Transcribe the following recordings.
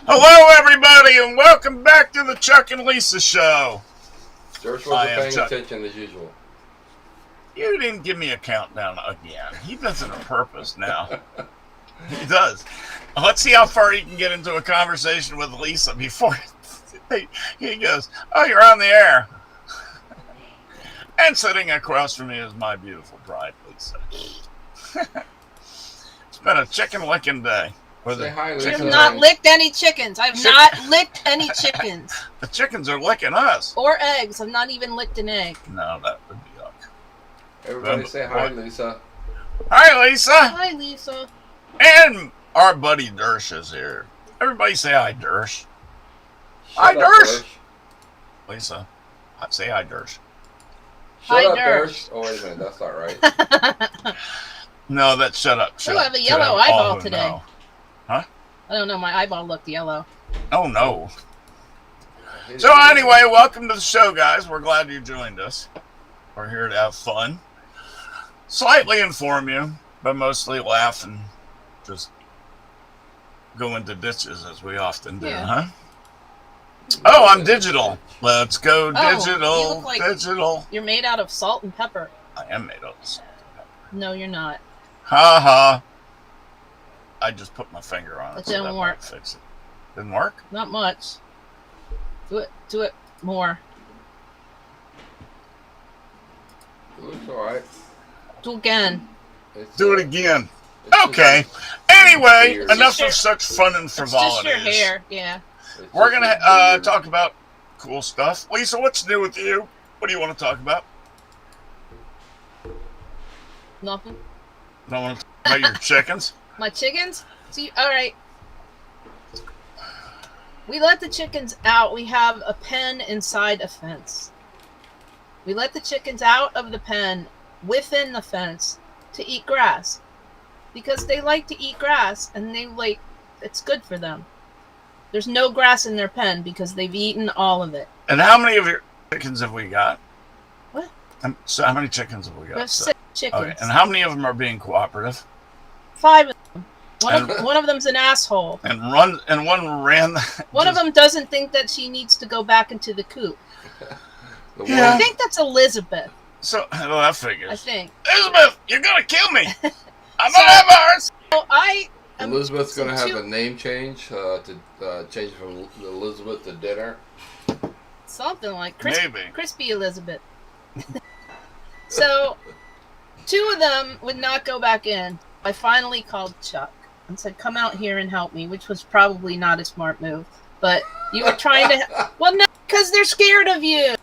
Hello, everybody, and welcome back to the Chuck and Lisa Show. George I wasn't am paying Chuck. attention as usual. You didn't give me a countdown again. He does it on purpose now. He does. Let's see how far he can get into a conversation with Lisa before he goes, "Oh, you're on the air." And sitting across from me is my beautiful bride, Lisa. It's been a chicken licking day. Say hi, I Lisa. have not licked any chickens. I've not licked any chickens. The chickens are licking us. Or eggs. I've not even licked an egg. No, that would be yuck. Everybody say hi, Lisa. Hi, Lisa. Hi, Lisa. And our buddy Dersh is here. Everybody say hi, Dersh. Hi, Shut up, Dersh. Lisa, say hi, Dersh. Shut Hi, up, Dersh. Oh, wait a minute. That's not right. No, that's shut up. Shut Oh, I up. have a Shut yellow up, all eyeball who today. know. I don't know. My eyeball looked yellow. Oh, no. So anyway, welcome to the show, guys. We're glad you joined us. We're here to have fun. Slightly inform you, but mostly laugh and just go into ditches as we often do, Yeah. huh? Oh, I'm digital. Let's go Oh, you digital. look like- Digital. You're made out of salt and pepper. I am made of salt. No, you're not. Ha ha. I just put my finger on it. It didn't that work. might fix it. Didn't work? Not much. Do it more. It looks alright. Do again. Do it again. It's Okay. just- Anyway, It's enough just your- of such fun and It's just frivolities. your hair. Yeah. it's We're just going a to weird- talk about cool stuff. Lisa, what's new with you? What do you want to talk about? Nothing. Don't want to talk about your chickens? My chickens? See, all right. We let the chickens out. We have a pen inside a fence. We let the chickens out of the pen within the fence to eat grass because they like to eat grass and it's good for them. There's no grass in their pen because they've eaten all of it. And how many of your chickens have we got? What? So how many chickens have we got? We have So- 6 chickens. okay. And how many of them are being cooperative? 5 of them. And- One of them's an asshole. And one ran. One of them doesn't think that she needs to go back into the coop. The Yeah. I one- think that's Elizabeth. So well, that I figures. think. Elizabeth, you're gonna kill me. I'm So- gonna have a heart. So I am Elizabeth's so going to have two- a name change to change it from Elizabeth to Dinner. something like Maybe. crispy Elizabeth. So 2 of them would not go back in. I finally called Chuck and said, "Come out here and help me," which was probably not a smart move. But you were trying to. Well, no, because they're scared of you.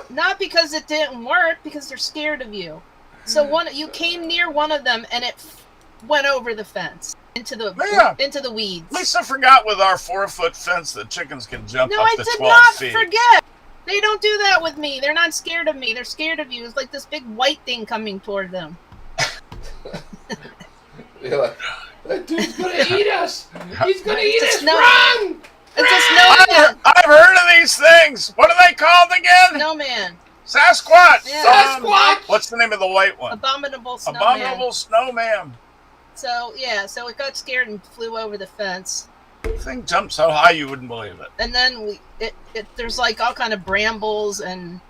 Not because it didn't work, because they're scared of you. So you came near one of them and it went over the fence into the weeds. Lisa forgot with our 4-foot fence that chickens can jump No, up I to did 12 not feet. forget. They don't do that with me. They're not scared of me. They're scared of you. It's like this big white thing coming toward them. You're like, that dude's going to eat us. He's going to eat It's us. no- Run! It's a snowman. I've heard of these things. What are they called again? Snowman. Sasquatch. Yeah. Sasquatch! What's the name of the white one? Abominable snowman. Abominable snowman. So it got scared and flew over the fence. The thing jumped so high you wouldn't believe it. And then there's like all kind of brambles and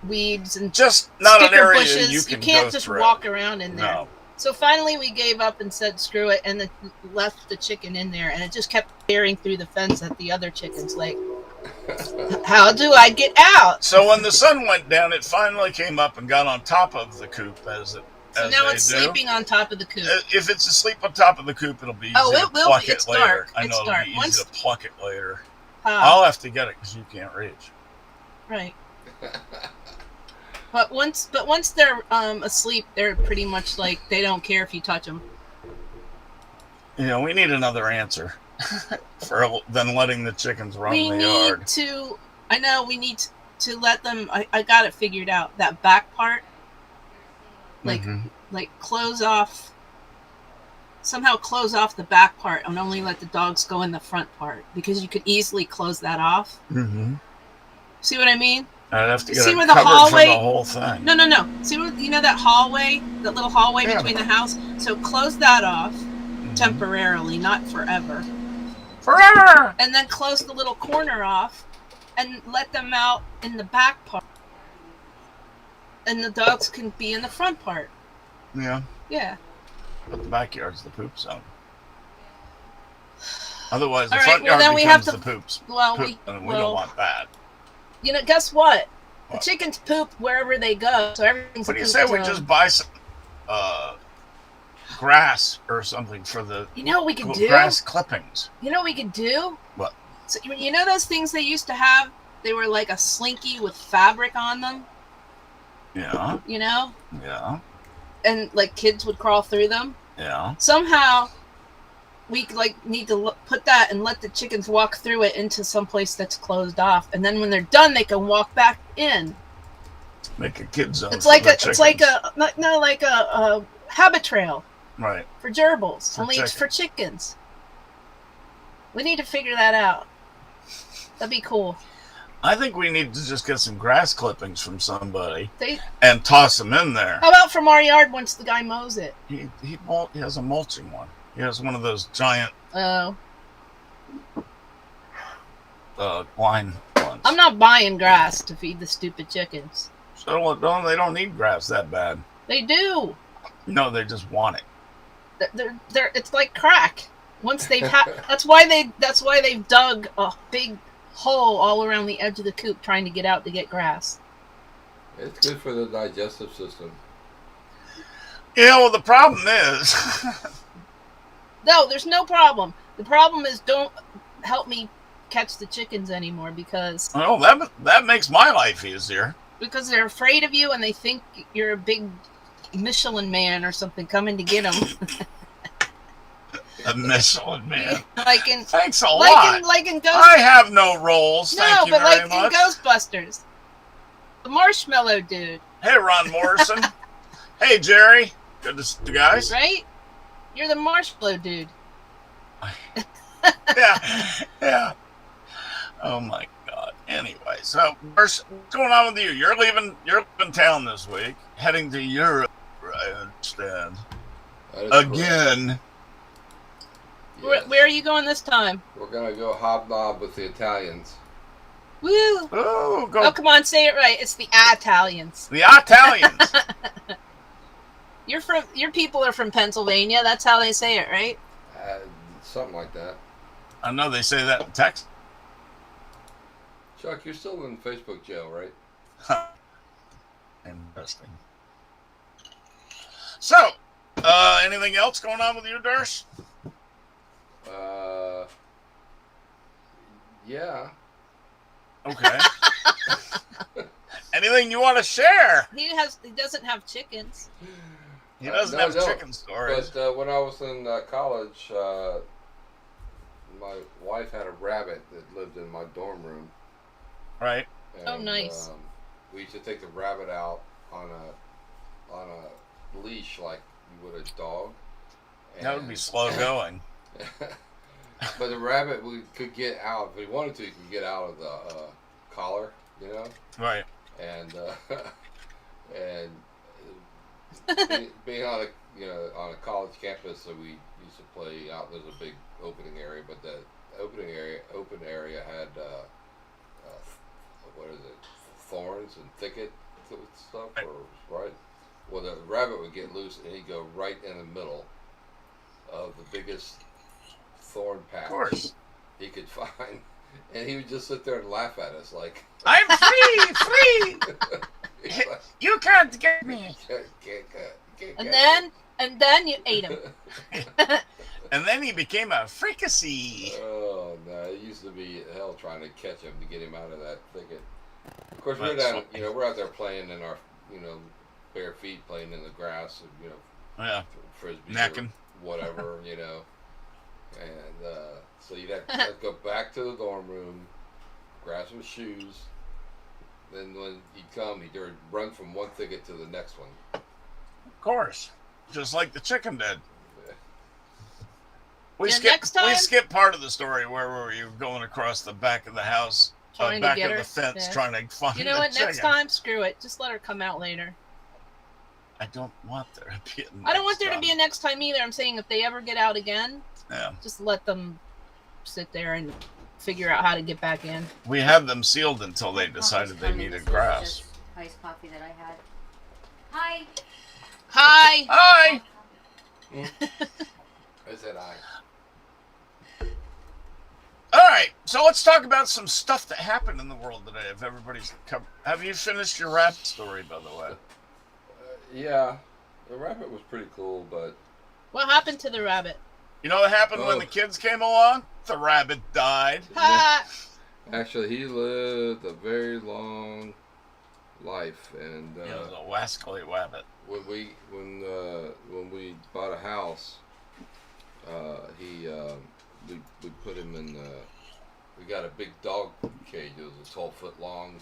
weeds and Just not an sticker area bushes. you can can't go just through. walk around in there. No. So finally we gave up and said screw it, and then left the chicken in there, and it just kept staring through the fence at the other chickens like, how do I get out? So when the sun went down, it finally came up and got on top of the coop as So now they it's do. sleeping on top of the coop. If it's asleep on top of the coop, it'll be easy Oh, to it will pluck be. it It's later. dark. I know It's it'll dark. be easy Once- to pluck it later. Ah, I'll have to get it because you can't reach. right. But once they're asleep, they're pretty much like they don't care if you touch them. You know, we need another answer than letting the chickens roam We the need yard. to. I know we need to let them. I got it figured out. That back part, like Mhm. like close off. Somehow close off the back part and only let the dogs go in the front part, because you could easily close that off. Mhm. See what I mean? I'd have to get See it where the covered hallway- from the whole thing. No. See what that hallway, that little hallway Yeah. between the house. So close that off. temporarily, not forever. Forever! And then close the little corner off and let them out in the back part. And the dogs can be in the front part. Yeah. Yeah. But the backyard's the poop zone. Otherwise, the All right, front well, yard then we becomes have to- the poops. Well, Poop, and we well, don't want that. You know, guess what? What? The chickens poop wherever they go, so everything's What a do you poop say we zone. just buy some grass or something for the You know what we could do? grass clippings? You know what we could do? What? So, you know those things they used to have? They were like a slinky with fabric on them, Yeah, you know? yeah, And like kids would crawl through them. yeah. Somehow we like need to put that and let the chickens walk through it into some place that's closed off, and then when they're done they can walk back in. Make a kid zone. It's for like the like a habit trail right. for gerbils, For only it's chickens. for chickens. We need to figure that out. That'd be cool. I think we need to just get some grass clippings from somebody They, and toss them in there. how about from our yard once the guy mows it? He has a mulching one. He has one of those giant Oh, line ones. I'm not buying grass to feed the stupid chickens. So they don't need grass that bad. They do. No, they just want it. They're it's like crack. Once they've that's why they've dug a big hole all around the edge of the coop trying to get out to get grass. It's good for the digestive system. Yeah, well, the problem is, No, there's no problem. The problem is don't help me catch the chickens anymore because well, that makes my life easier. they're afraid of you and they think you're a big Michelin man or something coming to get them. A Michelin man. like in Thanks a lot. like in Ghost. I have no roles. No, Thank you but very like much. in Ghostbusters, the marshmallow dude, Hey, Ron Morrison. Hey, Jerry. Good to see you guys. right? You're the marshmallow dude. Yeah, yeah. Oh my God. Anyway, so what's going on with you? You're leaving town this week, heading to Europe. I understand. That is correct. Again. Yes. Where are you going this time? We're gonna go hobnob with the Italians. Woo! Oh, go Oh, come on, say it right. It's the Italians. the Italians. Your people are from Pennsylvania. That's how they say it, right? Something like that. I know they say that in Texas. Chuck, you're still in Facebook jail, right? Interesting. So, anything else going on with you, Durst? Yeah. Okay. Anything you want to share? He doesn't have chickens. He doesn't No, have no. chicken stories. But when I was in college, my wife had a rabbit that lived in my dorm room. Right. And, Oh, nice. We used to take the rabbit out on a leash like you would a dog. That would be And- slow going. But the rabbit could get out if he wanted to. He could get out of the collar, you know. Right. And being on a college campus, so we used to play out. There's a big opening area, but the open area had what is it? Thorns and thicket stuff, Right. right? Well, the rabbit would get loose and he'd go right in the middle of the biggest thorn patch Of course. he could find, and he would just sit there and laugh at us like, I'm free! he's like, You can't get me! can't And then you ate him. And then he became a fricassee. Oh no! It used to be hell trying to catch him to get him out of that thicket. Of course, we're That's down. so- We're out there playing in our, bare feet, playing in the grass, Yeah. frisbee, Necking. or whatever, and so you'd have to go back to the dorm room, grab some shoes. Then when he'd come, he'd run from one thicket to the next one. Of course. Just like the chicken did. We Yeah, skipped next time- part of the story where you were going across the back of the house, Trying to back get of her. the fence, Yeah. trying to find You know the what? Next chicken. time, screw it. Just let her come out later. I don't want there to be I don't want there to be a next time either. I'm saying if they ever get out again, Yeah. just let them sit there and figure out how to get back in. We had them sealed until they decided they needed grass. Iced coffee that I had. Hi. Hi. Hi! I said I. Alright, so let's talk about some stuff that happened in the world today. If everybody's covered. Have you finished your rap story, by the way? Yeah, the rabbit was pretty cool, but What happened to the rabbit? You know what happened when Oh. the kids came along? The rabbit died. Ha! actually he lived a very long life, and It was a wascally wabbit. when we bought a house, we put him in. We got a big dog cage. It was a 12-foot long,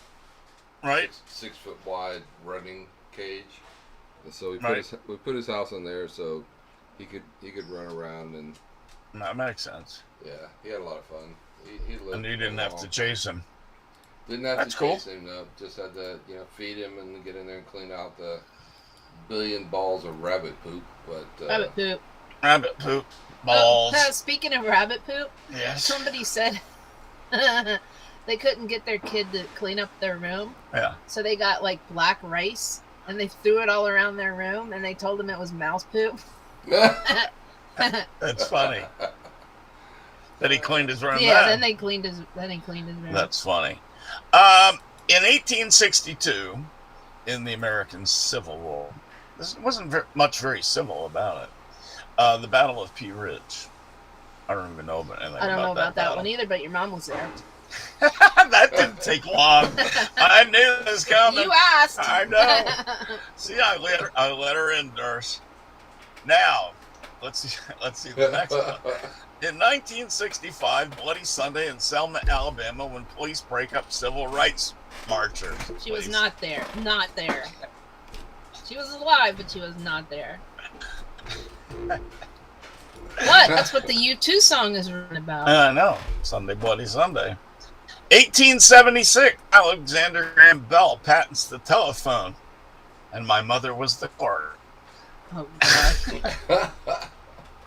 Right? 6 foot wide running cage. And so Right. we put his house in there so he could run around, and That makes sense. yeah, he had a lot of fun. He lived. And you didn't have to long. chase him. Didn't have That's to cool. chase him. No, just had to feed him and get in there and clean out the billion balls of rabbit poop. But Rabbit poop. Rabbit poop. Balls. Speaking of rabbit poop, Yes. somebody said they couldn't get their kid to clean up their room, Yeah. so they got like black rice and they threw it all around their room, and they told them it was mouse poop. That's funny. That he cleaned his room. Yeah, then. then he cleaned his room. That's funny. In 1862, in the American Civil War, this wasn't much very civil about it. The Battle of Pea Ridge. I don't even know anything I don't know about that battle. one either, but your mom was there. That didn't take long. I knew this was coming. You asked. I know. See, I let her in, Nurse. Now, let's see the next one. In 1965, Bloody Sunday in Selma, Alabama, when police break up civil rights marchers. She was Please. not there. Not there. She was alive, but she was not there. What? That's what the U2 song is written about. I know. Sunday, Bloody Sunday. 1876, Alexander Graham Bell patents the telephone, and my mother was the quarter. Oh, God.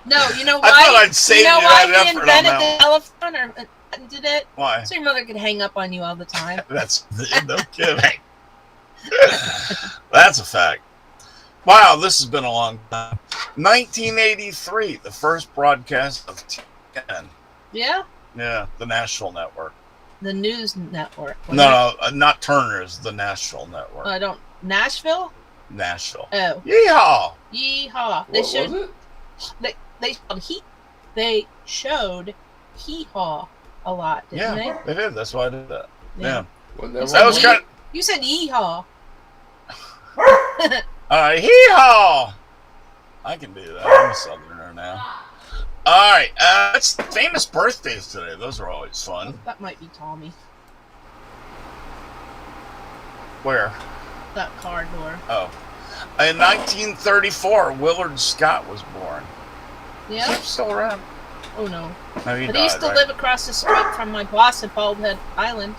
No, you know I why? thought I'd save you know you why that he effort on invented that the telephone or did it? Why? So your mother could hang up on you all the time. That's no kidding. That's a fact. Wow, this has been a long time. 1983, the first broadcast of TN. Yeah? Yeah, the National Network. The news network. No, not Turner's, the National Network. I don't. Nashville? National. Oh. Yeehaw! Yeehaw. What was it? They showed hee haw a lot, didn't Yeah, they did. That's why I did that. Yeah. Wasn't You that said That was yee- kind of... You said yeehaw. Hee-haw! I can do that. I'm a Southerner now. All right. It's famous birthdays today. Those are always fun. That might be Tommy. Where? That car door. Oh. In 1934, Willard Scott was born. Is Yeah? he still around? Oh no. No, he But died, he used to right? live across the street from my boss at Baldhead Island.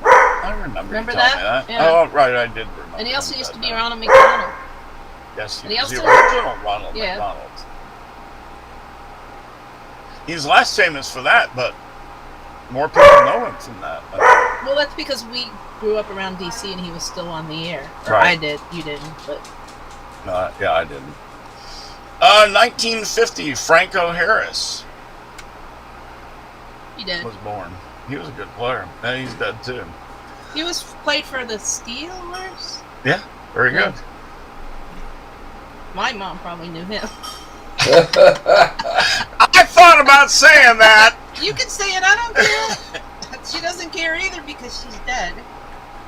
I remember Remember you telling that? me Yeah. Oh, right. I did remember. And he also that used to be now. Ronald McDonald. Yes, he and he was the also- original Ronald Yeah. McDonald. He's less famous for that, but more people know him from that. Well, that's because we grew up around DC and he was still on the air. Or Right. I did. You didn't, but No, yeah, I didn't. 1950, Franco Harris you did. was born. He was a good player. And he's dead too. He was played for the Steelers. Very good. My mom probably knew him. I thought about saying that. You can say it. I don't care. She doesn't care either because she's dead.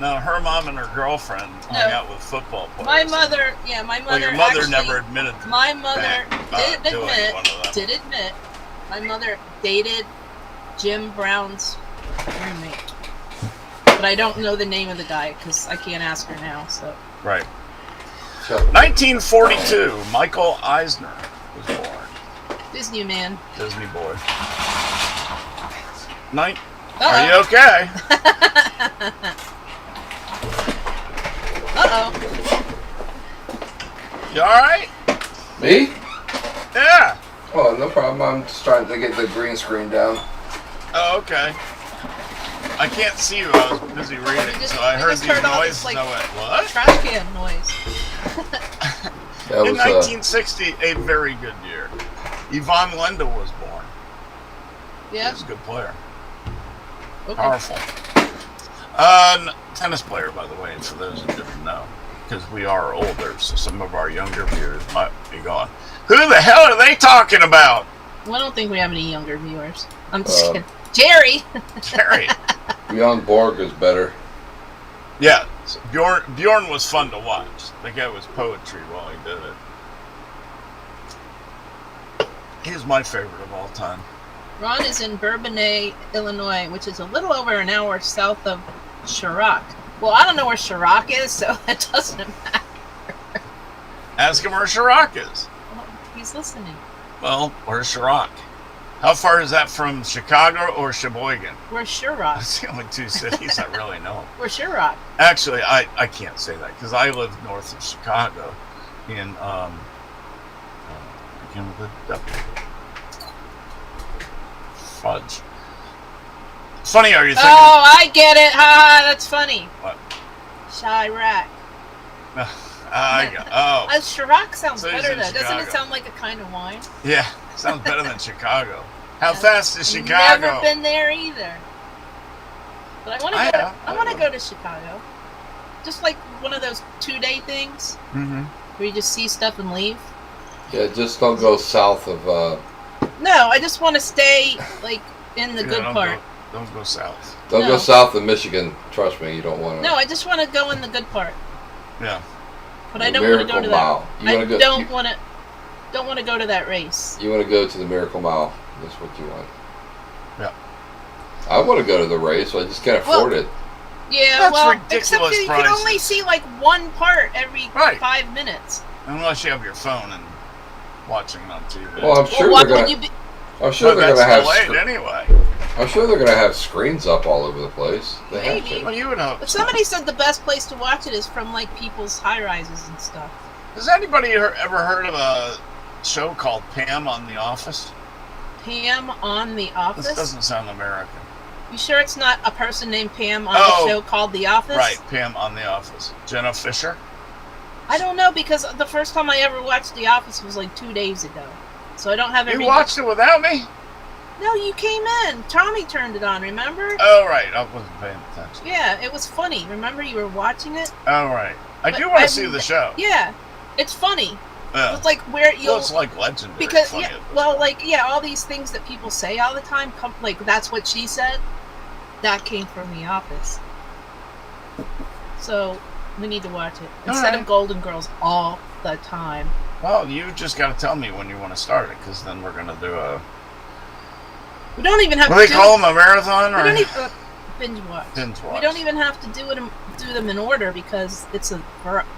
No, her mom and her girlfriend hung out with football players. My mother, my mother. Well, your mother actually, never admitted to My mother that, did doing admit. one of them. Did admit. My mother dated Jim Brown's roommate, but I don't know the name of the guy because I can't ask her now. So Right. 1942, Michael Eisner was born. Disney man. Disney boy. Uh-oh. Are you okay? You alright? Me? Yeah. Oh, no problem. I'm just trying to get the green screen down. Oh, okay. I can't see you. I was busy reading, so I heard these all noises. this, like, I went, what? trash can noise. That In was 1960, a very good year. Yvonne Lendl was born. He Yeah. was a good player. Okay. Powerful. Tennis player, by the way, for those who didn't know. Because we are older, so some of our younger viewers might be going, who the hell are they talking about? Well, I don't think we have any younger viewers. I'm just Uh, kidding. Jerry! Terry. Bjorn Borg is better. Yeah, so Bjorn was fun to watch. The guy was poetry while he did it. He's my favorite of all time. Ron is in Bourbonnais, Illinois, which is a little over an hour south of Chirac. Well, I don't know where Chirac is, so it doesn't matter. Ask him where Chirac is. Well, he's listening. Well, where's Chirac? How far is that from Chicago or Sheboygan? Where's Chirac? That's the only two cities I really know. Where's Chirac? Actually, I can't say that because I live north of Chicago in begin with the W. Fudge. Funny, are you thinking? Oh, I get it. Ha ha, that's funny. What? Chirac. I got. Oh, Chirac sounds So he's better in though. Doesn't Chicago. it sound like a kind of wine? yeah. Sounds better than Chicago. How Yeah. fast is Chicago? Never been there either. But I want to I go. have. I want to go to Chicago. Just like one of those 2-day things Mm-hmm. where you just see stuff and leave. Yeah, just don't go south of. No, I just want to stay like in the good part. Don't go south. Don't No. go south of Michigan. Trust me, you don't want to. No, I just want to go in the good part. Yeah. But I don't want to go to that. Mile. You I want to go. don't want to. Don't want to go to that race. You want to go to the Miracle Mile. That's what you want. Yeah. I want to go to the race, so I just can't afford it. Yeah, That's well, ridiculous except you can prices. only see like one part every Right. 5 minutes. Unless you have your phone and watching it on TV. Well, I'm sure Well, what they're would gonna. you be? I'm sure But they're that's gonna have. delayed anyway. I'm sure they're gonna have screens up all over the place. They have Maybe. to. Well, you would hope. But somebody said the best place to watch it is from like people's high rises and stuff. Has anybody ever heard of a show called Pam on The Office? Pam on The This Office. doesn't sound American. You sure it's not a person named Pam on Oh. the show called The Office? Right, Pam on The Office. Jenna Fisher? I don't know because the first time I ever watched The Office was like 2 days ago, so I don't have You every. watched it without me? No, you came in. Tommy turned it on. Remember? Oh, right. I wasn't paying attention. Yeah, it was funny. Remember you were watching it? Oh, right. I But do want I've to see the n- show. Yeah, it's funny. Yeah. It's like where you'll Well, it's like legendary. because funny yeah, at this well, point. like yeah, all these things that people say all the time come like that's what she said. That came from The Office. So we need to watch it instead Alright. of Golden Girls all the time. Well, you just got to tell me when you want to start it, because then we're going to do a... We don't even have What do to they call them, a marathon? We Or? don't even binge watch. Binge watch. We don't even have to do them in order because it's a comedy.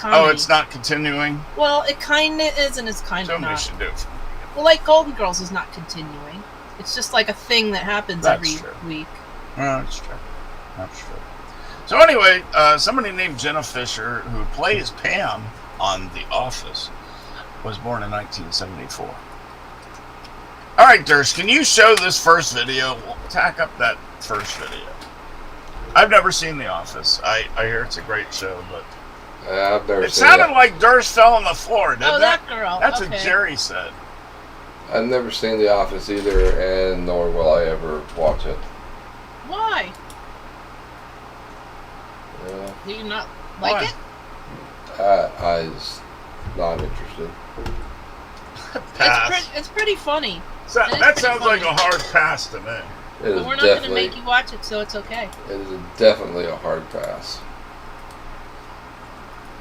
Oh, it's not continuing? Well, it kind of is and it's kind of Somebody not. should do it. Well, like Golden Girls is not continuing. It's just like a thing that happens That's every true. week. Well, that's true. That's true. So anyway, somebody named Jenna Fisher, who plays Pam on The Office, was born in 1974. All right, Durst, can you show this first video? We'll tack up that first video. I've never seen The Office. I hear it's a great show, but I've never it seen sounded it. like Durst fell on the floor, didn't Oh, it? that girl. That's okay. what Jerry said. I've never seen The Office either, and nor will I ever watch it. Why? Yeah, Do you not like Why? it? I was not interested. Pass. It's pretty funny. That pretty sounds like funny. a hard pass to me. It But is we're not going to definitely, make you watch it, so it's okay. it is definitely a hard pass.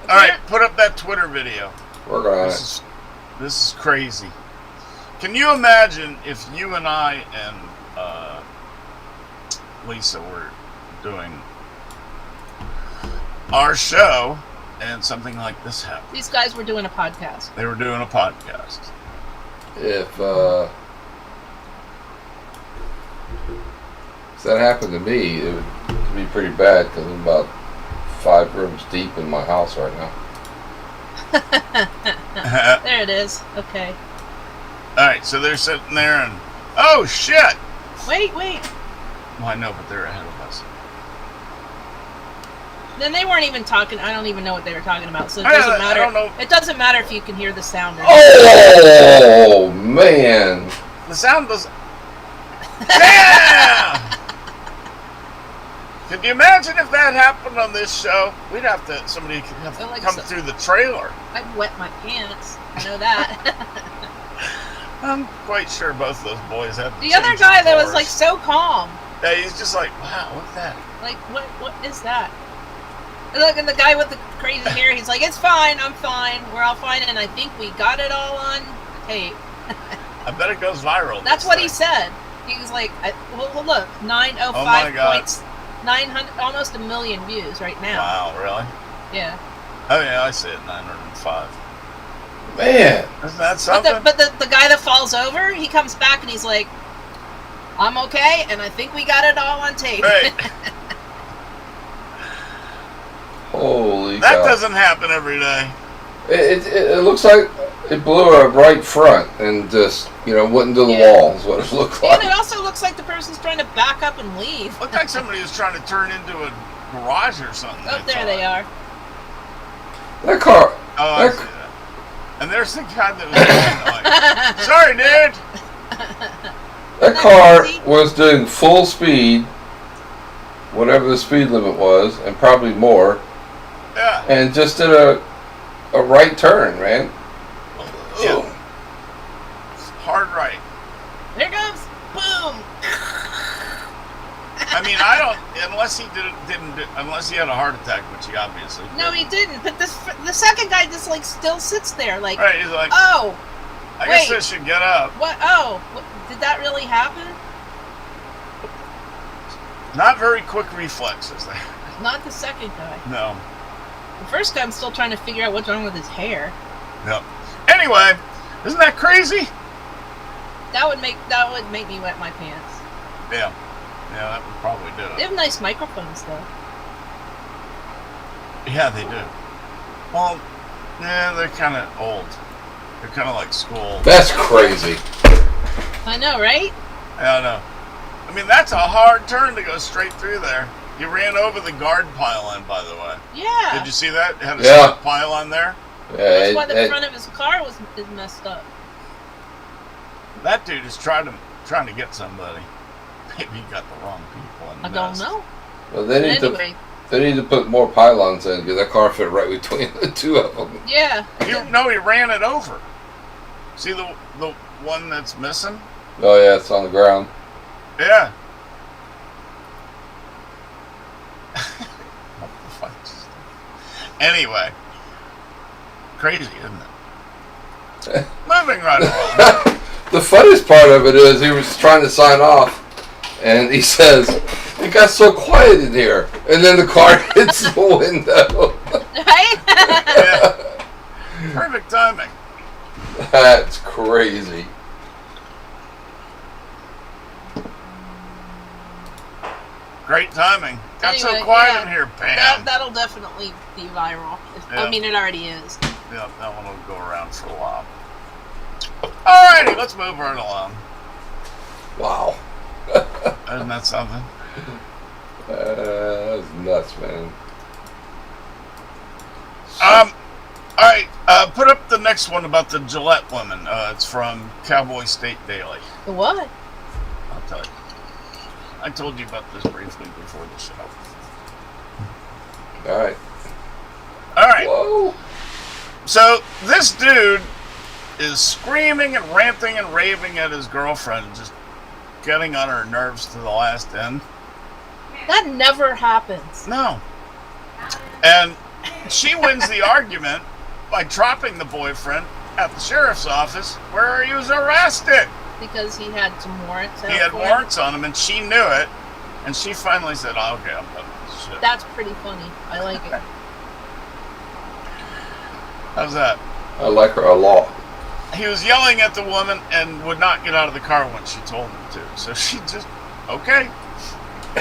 All right, put up that Twitter video. Work on This it. is crazy. Can you imagine if you and I and Lisa were doing our show and something like this happened? These guys were doing a podcast. They were doing a podcast. If that happened to me, it would be pretty bad because I'm about 5 rooms deep in my house right now. There it is. Okay. Alright, so they're sitting there and... Oh, shit! Wait. Well, I know, but they're ahead of us. Then they weren't even talking. I don't even know what they were talking about, so it I doesn't matter. don't know. It doesn't matter if you can hear the sound or not. Oh man! The sound does... Damn! Can you imagine if that happened on this show? We'd have to... Somebody could have to Like come so- through the trailer. I'd wet my pants. I know that. I'm quite sure both of those boys had to The other change guy their that was like cars. so calm. Yeah, he's just like, wow, what's that? Like, what is that? And look, and the guy with the crazy hair, he's like, it's fine, I'm fine, we're all fine, and I think we got it all on tape. I bet it goes viral. That's this what he thing. said. He was like, well, look, 905 Oh my God. points, 900, almost 1 million views right now. Wow, really? Yeah. Oh, yeah, I see it, 905. Man! Isn't that something? But the guy that falls over, he comes back and he's like, I'm okay, and I think we got it all on tape. Right. Holy That cow! doesn't happen every day. It looks like it blew a right front and just went into the Yeah. wall. Is what it looked And it like. also looks like the person's trying to back up and leave. Looked like somebody was trying to turn into a garage or something. Oh, there they are. That car. Oh, I see that. And there's the guy that was going like, sorry, dude. That Isn't that car crazy? was doing full speed, whatever the speed limit was, and probably more, Yeah. and just did a right turn, man. Yeah. Hard right. There goes. Boom. I mean, I don't, unless he unless he had a heart attack, which he obviously No, he didn't. But the second guy just like still sits there, like, Right, he's like, oh, I guess wait. I should get up. what? Oh, did that really happen? Not very quick reflexes there. Not the second guy. No. The first guy, I'm still trying to figure out what's wrong with his hair. Yep. Anyway, isn't that crazy? That would make me wet my pants. Yeah. Yeah, that would probably do They it. have nice microphones though. Yeah, they do. Well, yeah, they're kind of old. They're kind of like school. That's crazy. I know, right? Yeah, I know. I mean, that's a hard turn to go straight through there. He ran over the guard pylon, by the way. Yeah. Did you see that? It had a Yeah. steel pylon there. That's why the Yeah, front of his car is messed up. That dude is trying to get somebody. Maybe he got the wrong people. And I don't messed. know. well, they But need anyway, they need to put more pylons in because that car fit right between the two of them. yeah. No, he ran it over. See the one that's missing? Oh yeah, it's on the ground. Yeah. What the fuck? Anyway, crazy, isn't it? Moving right along. The funniest part of it is he was trying to sign off, and he says, "It got so quiet in here," and then the car hits the window. Right? Yeah. Perfect timing. That's crazy. Great timing. Got so Anyway, quiet yeah. in here, Pam. That'll definitely be viral. Yeah. I mean, it already is. Yeah, that one will go around for a while. Alrighty, let's move right along. Wow. Isn't that something? That's nuts, man. Alright, put up the next one about the Gillette woman. It's from Cowboy State Daily. The what? I'll tell you. I told you about this briefly before the show. All right. Alright, Whoa. so this dude is screaming and ranting and raving at his girlfriend, just getting on her nerves to the last end. That never happens. No. And she wins the argument by dropping the boyfriend at the sheriff's office where he was arrested. Because he had some warrants. He out had for him. warrants on him, and she knew it. And she finally said, oh, okay, I'm done with this shit. That's pretty funny. I like it. How's that? I like her a lot. He was yelling at the woman and would not get out of the car when she told him to. So she just, okay.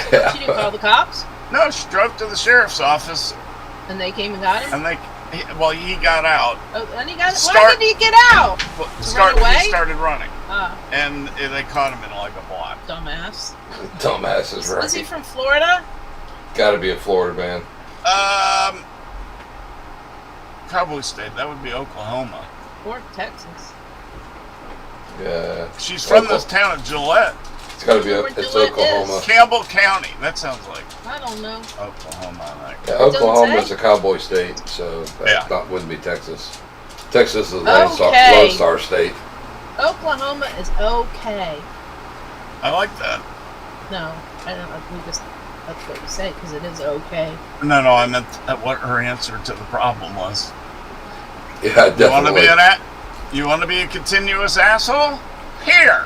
She didn't call the cops, No, she drove to the sheriff's office, and they came and got him. and He got out. Oh, and he got. Why did he get out? Run away? He started running, Ah, and they caught him in like a block. dumbass. Dumbass is right. Was he from Florida? Got to be a Florida man. Cowboy State. That would be Oklahoma. Or Texas? Yeah. She's from this town of Gillette. It's got to be. Where It's Gillette Oklahoma. is. Campbell County. That sounds like I don't know. Oklahoma. I think. Yeah, It doesn't Oklahoma say? is a cowboy state, so that Yeah. wouldn't be Texas. Texas is a Lone Okay. Star State. Oklahoma is okay. I like that. No, I don't know. That's what you say because it is okay. No, I meant what her answer to the problem was. Yeah, You want to be definitely. You want to be a continuous asshole? Here.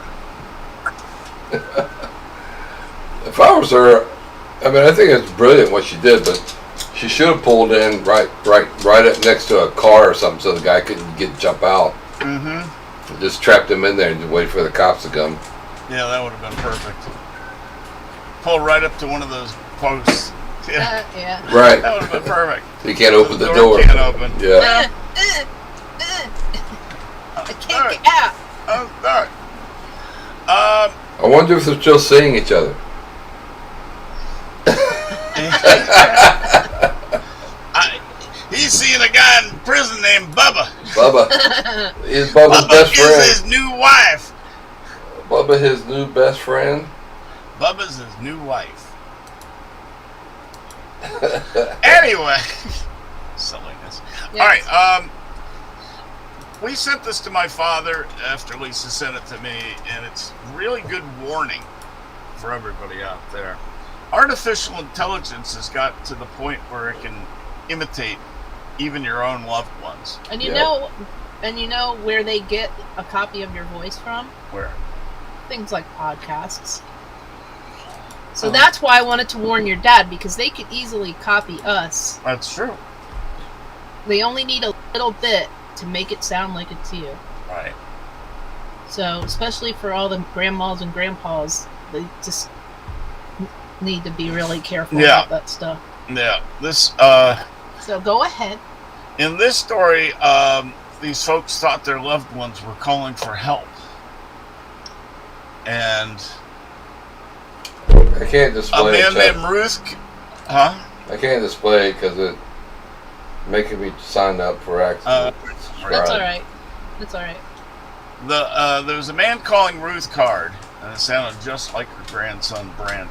If I was her, I mean, I think it's brilliant what she did, but she should have pulled in right up next to a car or something, so the guy couldn't jump out. Mm-hmm. Just trapped him in there and just wait for the cops to come. Yeah, that would have been perfect. Pull right up to one of those posts. Yeah, Yeah. Right. that would have been perfect. You can't open the door door. can't open. Yeah. I can't get out. Oh, sorry. I wonder if they're still seeing each other. He's seeing a guy in prison named Bubba. Bubba. Is Bubba's Bubba best is friend. his new wife. Bubba his new best friend. Bubba's his new wife. Anyway, silliness. Yes. All right. We sent this to my father after Lisa sent it to me, and it's really good warning for everybody out there. Artificial intelligence has got to the point where it can imitate even your own loved ones. And you Yeah. know where they get a copy of your voice from? Where? Things like podcasts. So that's why I wanted to warn your dad, because they could easily copy us. That's true. They only need a little bit to make it sound like it's you. Right. So, especially for all the grandmas and grandpas, they just need to be really careful Yeah. about that stuff. Yeah. This So go ahead. in this story, these folks thought their loved ones were calling for help, and I can't a display man it. named Ruth. Huh? I can't display it because it making me sign up for accident. Subscribe. That's all right. That's all right. There was a man calling Ruth Card, and it sounded just like her grandson Brandon.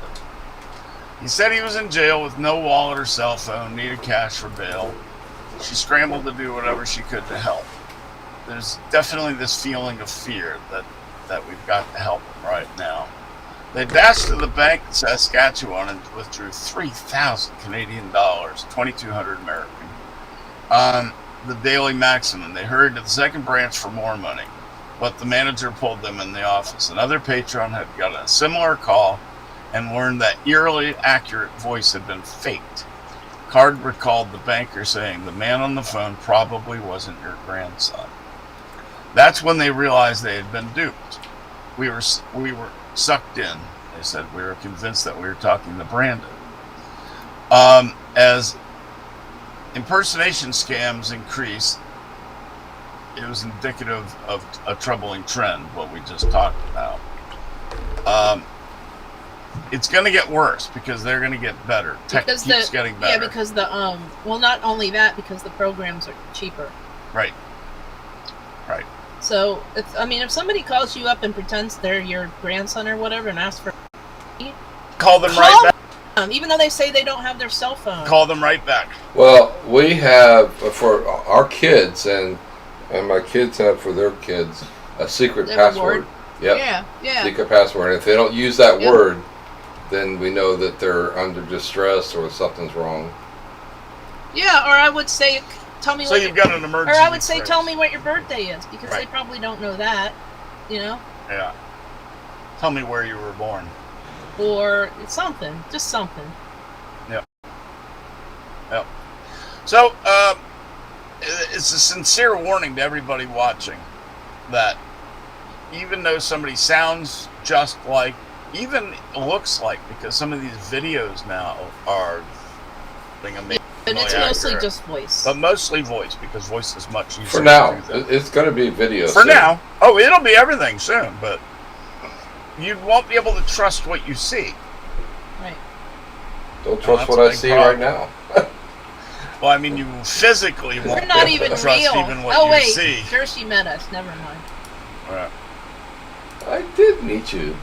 He said he was in jail with no wallet or cell phone, needed cash for bail. She scrambled to do whatever she could to help. There's definitely this feeling of fear that we've got to help him right now. They dashed to the bank in Saskatchewan and withdrew 3,000 Canadian dollars, 2,200 American. The Daily Maximum. They hurried to the second branch for more money, but the manager pulled them in the office. Another patron had gotten a similar call and learned that eerily accurate voice had been faked. Card recalled the banker saying the man on the phone probably wasn't your grandson. That's when they realized they had been duped. We were sucked in. They said we were convinced that we were talking to Brandon. As impersonation scams increased, it was indicative of a troubling trend, what we just talked about. It's going to get worse because they're going to get better. Tech Because keeps getting better. Yeah, because well, not only that, because the programs are cheaper. Right. So, if somebody calls you up and pretends they're your grandson or whatever and asks for Call them Call right back. them, even though they say they don't have their cell phone. Call them right back. Well, we have for our kids and my kids have for their kids a secret They have a password. word? Yep. Yeah. Secret password. And if they don't use that Yep. word, then we know that they're under distress or something's wrong. Yeah, or I would say, tell me So what you've your, got an emergency. or I would say, phrase. tell me what your birthday is, because they Right. probably don't know that, Yeah. Tell me where you were born. or something, just something. So, it's a sincere warning to everybody watching that even though somebody sounds just like, even looks like, because some of these videos now are amazing. But it's accurate. mostly just voice. But mostly voice, because voice is much easier For now, to do that. it's going to be video. For soon. now. Oh, it'll be everything soon, but you won't be able to trust what you see. Right. Don't trust that's what a I big see problem. right now. Well, I mean, you physically won't We're not be able even to trust real. even what Oh you wait, see. sure she met us. Never mind. Right. I did meet you.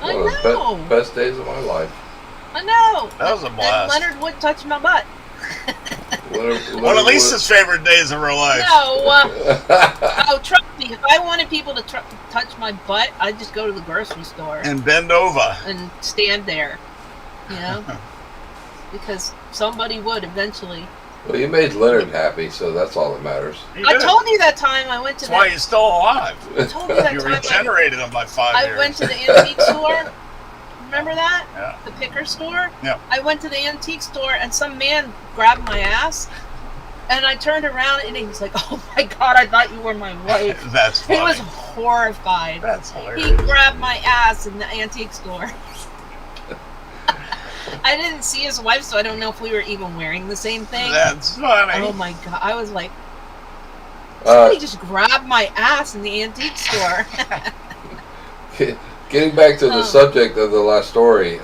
I One of know. the best days of my life. I know. That was a blast. And Leonard Wood touched my butt. One of Lisa's favorite days of her life. No. Oh, trust me. If I wanted people to touch my butt, I'd just go to the grocery store And bend over. and stand there. You know, because somebody would eventually. Well, you made Leonard happy, so that's all that matters. You I did. told you that time I went to That's why the. he's still alive. I told you that You time regenerated him by 5 I years. went to the antique store. Remember that? Yeah. The picker store? Yeah. I went to the antique store and some man grabbed my ass. And I turned around and he was like, "Oh my God, I thought you were my wife." That's funny. He was horrified. That's He hilarious. grabbed my ass in the antique store. I didn't see his wife, so I don't know if we were even wearing the same thing. That's funny. Oh my God. I was like, somebody just grabbed my ass in the antique store. Getting back to the Oh. subject of the last story,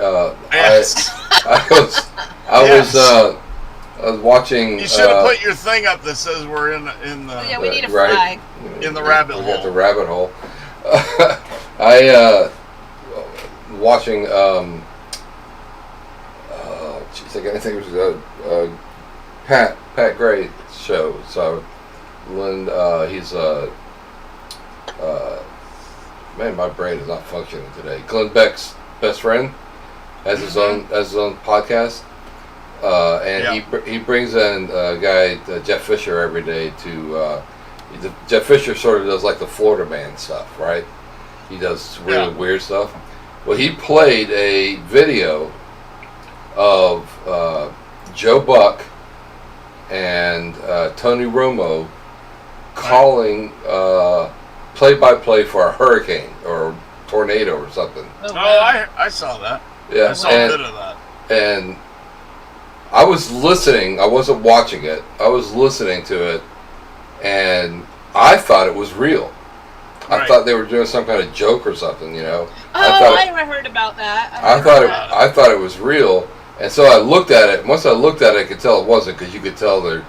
Yes. I was watching. You should have put your thing up that says we're in the Oh, yeah, we need a right. flag. In the rabbit We got hole. the rabbit hole. I watching. Geez, I think it was Pat Gray show. So when he's man, my brain is not functioning today. Glenn Beck's best friend has his own podcast. And he brings in a guy, Jeff Fisher, every day to. Jeff Fisher sort of does like the Florida Man stuff, right? He does really weird stuff. Well, he played a video of Joe Buck and Tony Romo calling play-by-play for a hurricane or tornado or something. Oh, Oh, wow. I saw that. Yeah, I saw a bit of that. and I was listening. I wasn't watching it. I was listening to it, and I thought it was real. I Right. thought they were doing some kind of joke or something. You know. Oh, I heard about that. I thought it was real, and so I looked at it. Once I looked at it, I could tell it wasn't, because you could tell the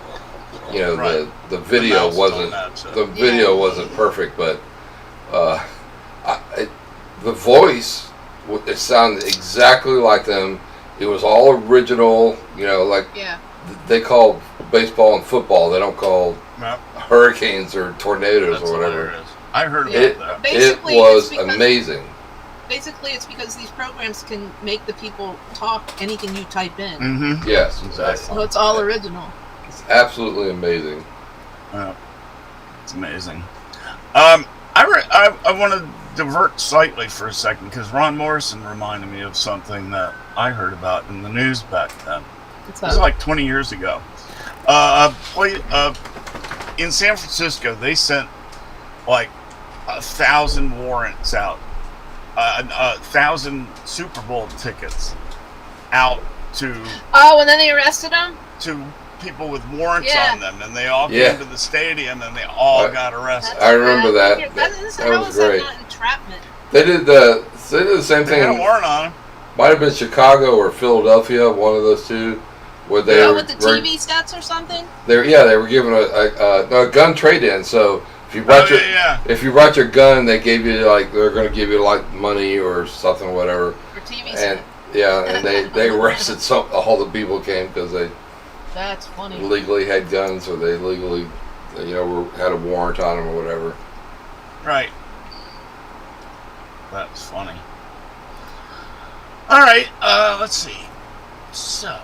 the video mouse wasn't don't match up. the video wasn't perfect, but the voice, it sounded exactly like them. It was all original. You know, like Yeah. they call baseball and football. They don't call Yep. hurricanes or tornadoes That's or whatever. hilarious. I heard Yeah. about that. Basically, it was it's because- amazing. Basically, it's because these programs can make the people talk anything you type in. Mm-hmm. Yes, Exactly. So it's all original. It's absolutely amazing. Yeah. It's amazing. I want to divert slightly for a second, because Ron Morrison reminded me of something that I heard about in the news back then. It's This was like 20 years ago. In San Francisco, they sent like 1,000 warrants out, 1,000 Super Bowl tickets out to and then they arrested him? people with warrants Yeah. on them, and they all Yeah. came to the stadium and they all got arrested. I remember that. How That was is that great. not entrapment? They did the same They thing. had a warrant on them. Might have been Chicago or Philadelphia, one of those two, where they Oh, were, with the TV sets or something? they were given a gun trade-in. So if you brought Oh, your gun, they gave you they're going to give you money or something, whatever. For TV And set? and they arrested all the people came because they That's funny. legally had guns, or they legally had a warrant on them or whatever. Right. That's funny. All right, let's see. So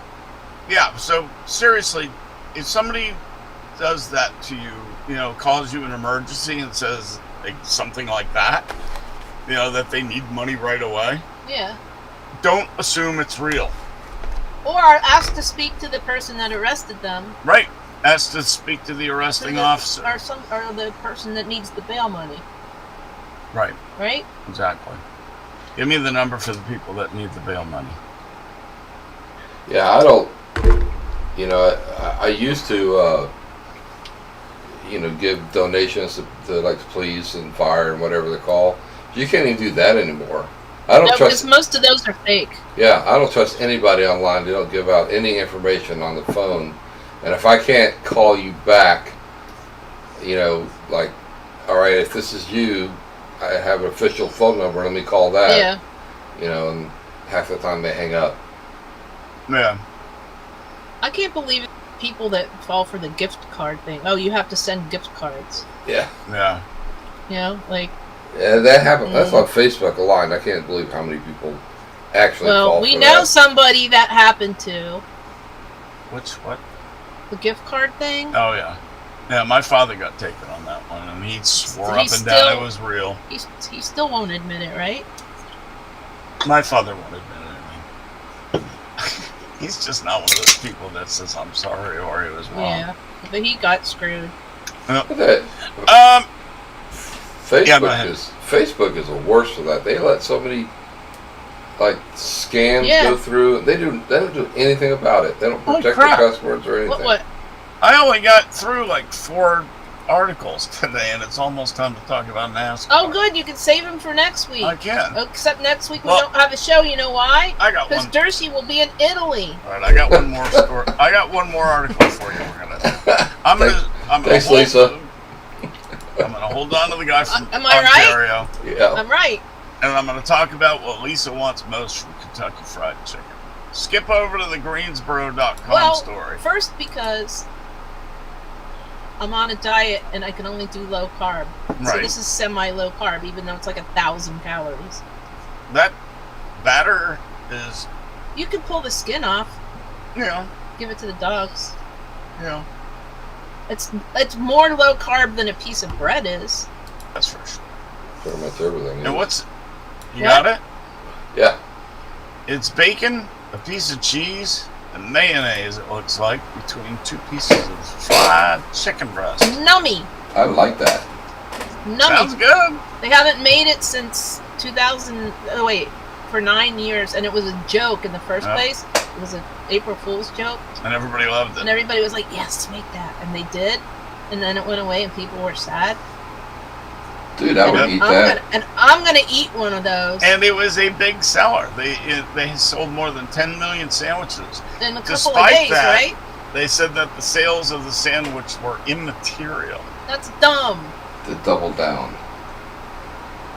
seriously, if somebody does that to you, calls you an emergency and says something like that, that they need money right away, Yeah. don't assume it's real. Or ask to speak to the person that arrested them. Right. Ask to speak to the arresting officer. Or the person that needs the bail money. Right. Right? Exactly. Give me the number for the people that need the bail money. Yeah, I don't. You know, I used to, give donations to like the police and fire and whatever they call. You can't even do that anymore. I don't No, because trust. most of those are fake. Yeah, I don't trust anybody online. They don't give out any information on the phone. And if I can't call you back, like, all right, if this is you, I have an official phone number. Let me call that. Yeah. And half the time they hang up. Yeah. I can't believe people that fall for the gift card thing. Oh, you have to send gift cards. Yeah. Yeah. Like. Yeah, that happened. That's on Facebook a lot. And I can't believe how many people actually fall Well, for we that. know somebody that happened to What? the gift card thing. Oh, yeah. Yeah, my father got taken on that one, and he swore He's up and down still- it was real. He still won't admit it, right? My father won't admit anything. He's just not one of those people that says, I'm sorry, or he was wrong. Yeah. But he got screwed. Look at that. Yeah, go Facebook ahead. Facebook is the worst for that. They let so many like scams Yeah. go through. They don't do anything about it. They don't Holy protect crap. their customers or anything. What? I only got through like 4 articles today, and it's almost time to talk about NASCAR. Oh, good. You can save him for next week. I can. Except next week we Well- don't have a show. You know why? I got Because one. Dershey will be in Italy. All right, I got one more story. I got one more article for you. I'm gonna Thanks, hold, Lisa. I'm gonna hold on to the guy from Am I right? Ontario, Yeah. I'm right. and I'm gonna talk about what Lisa wants most from Kentucky Fried Chicken. Skip over to the Greensboro.com Well, story. first because I'm on a diet and I can only do low carb. So Right. this is semi-low carb, even though it's like 1,000 calories. That batter is, You can pull the skin off, you know, give it to the dogs. It's more low carb than a piece of bread is. that's for sure. Pretty much everything. And what's, you What? got it? Yeah. It's bacon, a piece of cheese, and mayonnaise, it looks like, between 2 pieces of fried chicken breast. Nummy. I like that. Sounds Nummy. good. They haven't made it since 2000. Oh wait, for 9 years, and it was a joke in the first Yeah. place. It was an April Fool's joke, And everybody loved and it. everybody was like, "Yes, make that," and they did, and then it went away, and people were sad. Dude, I would and eat I'm that. I'm gonna eat one of those And it was a big seller. They sold more than 10 million sandwiches. in a couple of despite days, that- right? They said that the sales of the sandwich were immaterial. That's dumb. To double down.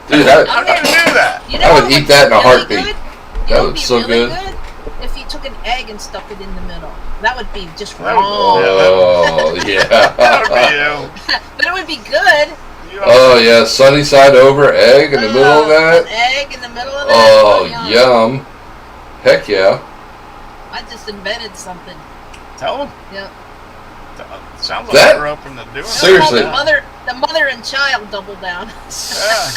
Dude, How do you do that? You I know would what eat would that in be a really heartbeat. good? That It would looks be so really good. if you took an egg and stuck it in the middle. That would be just That would- wrong. Oh, yeah. That would be you. But it would be good. You Oh, yeah. Sunny side over, egg in the middle of An that. egg in the middle of that. Oh, yum. Heck yeah. I just invented something. Tell them. Yep. Sounds like That- we're open to doing it. Seriously. The mother and child double down. Yeah.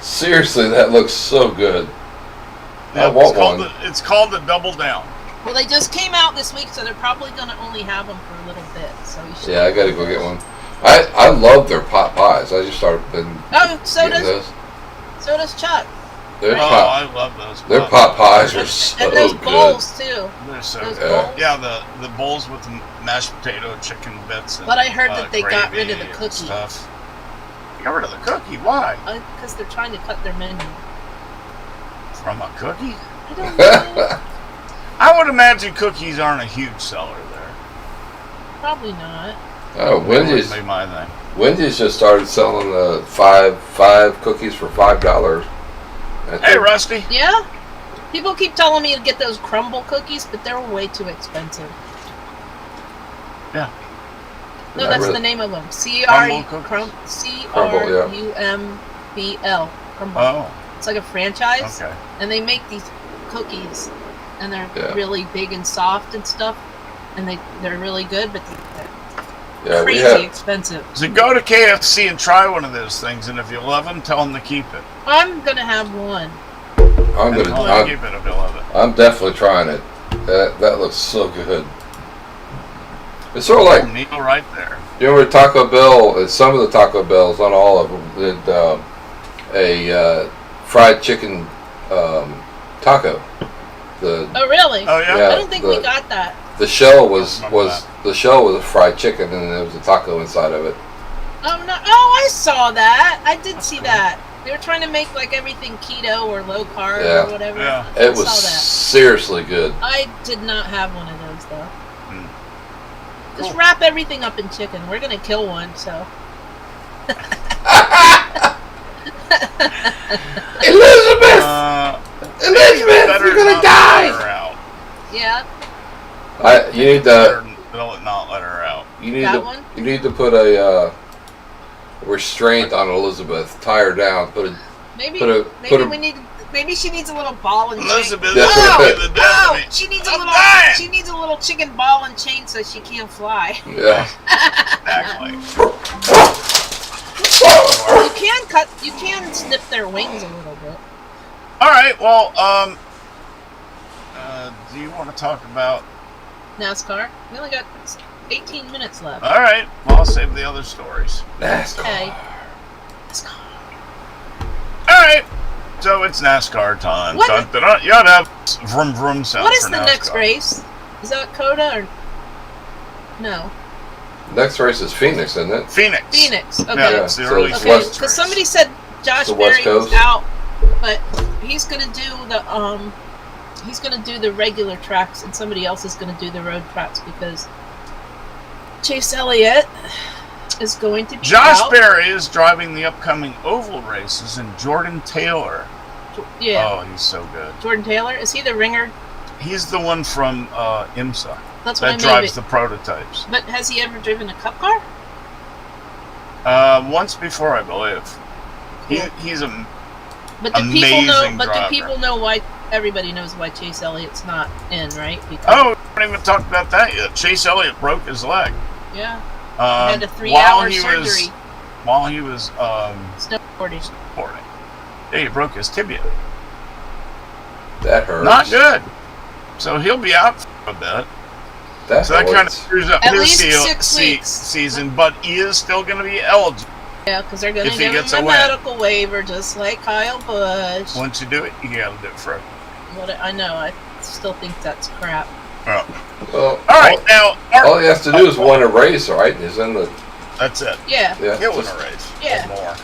Seriously, that looks so good. I Yep, want one. It's called the Double Down. Well, they just came out this week, so they're probably going to only have them for a little bit. So you should. Yeah, I gotta go get one. I love their pot pies. I just started been Oh, so getting does those. Chuck. Their Oh, pot, I love those. their pot pies are so And those good. bowls too. They're so Those good. bowls. Yeah, the bowls with the mashed potato, chicken bits. And, But I heard that they got rid of gravy the and cookie. Stuff. They got rid of the cookie. Why? Because they're trying to cut their menu. From a cookie? I don't know. I would imagine cookies aren't a huge seller there. Probably not. Oh, That Wendy's would be my thing. Wendy's just started selling five cookies for $5. Hey, Rusty. Yeah? People keep telling me to get those crumble cookies, but they're way too expensive. Yeah. No, I that's really- the name of them. Crumble cookies? CRUMBL. Crumble. Oh, It's like a franchise, okay. and they make these cookies, and they're Yeah. really big and soft and stuff, and they're really good, but they're Yeah, we crazy have. expensive. So go to KFC and try one of those things, and if you love them, tell them to keep it. I'm gonna have one. I'm And tell them to gonna. keep it if you love it. I'm definitely trying it. That looks so good. It's sort of like Neil right there. you remember Taco Bell. Some of the Taco Bells, not all of them, did a fried chicken taco. The Oh, really? Oh, yeah? Yeah. I don't think we the- got that. The shell was Remember a fried chicken, and there was a taco inside of it. Oh no! Oh, I saw that. I did see that. They were trying to make like everything keto or low carb Yeah. or whatever. Yeah. I It was saw that. seriously good. I did not have one of those though. Just Cool. wrap everything up in chicken. We're gonna kill one, so. Elizabeth, Elizabeth, Elizabeth, you're gonna die. Let her out. Yeah, You need to. Better not let her out. You need that to. one? You need to put a restraint on Elizabeth. Tie her down. Maybe. put a- we need. Maybe she needs a little ball and chain. Elizabeth, That's this what will I- be the death Oh, of me. she needs a I'm little. dying. She needs a little chicken ball and chain so she can't fly. Yeah. Exactly. You can snip their wings a little bit. All right. Well, do you want to talk about? NASCAR. We only got 18 minutes left. All right. Well, I'll save the other stories. NASCAR. Okay. NASCAR. All right. So it's NASCAR time. What- Dun, dun, dun. You ought to have vroom vroom sound What is for the NASCAR. next race? Is that Coda or no? Next race is Phoenix, isn't it? Phoenix. Phoenix. Okay. Yeah, it's the So early it's Okay, West- because somebody said Josh the West Berry was Coast. out, but he's gonna do the regular tracks, and somebody else is gonna do the road tracks because Chase Elliott is going to be Josh out. Berry is driving the upcoming oval races, and Jordan Taylor. Yeah, Oh, he's so good. Jordan Taylor, is he the ringer? He's the one from IMSA That's what I that mean. drives the prototypes. But has he ever driven a cup car? Once before, I believe. Cool. He's a But do people know? Amazing But do driver. people know why? Everybody knows why Chase Elliott's not in, right? Because, oh. We haven't even talked about that yet. Chase Elliott broke his leg. yeah, Um, had a 3-hour surgery. While he was Snowboarding. boarding. Yeah, he broke his tibia. That hurts. Not good. So he'll be out for a bit. That So that kind of hurts. screws up At his least 6 weeks. season, but he is still going to be eligible. Yeah, because they're going If to he give him gets a a win. medical waiver, just like Kyle Busch. Once you do it, you got to do it for. What I know, I still think that's crap. Oh. Well, All right, now all he has to do is win a race, right? He's in the. that's it. Yeah, Yeah. He'll win just- a race. Yeah. Or more.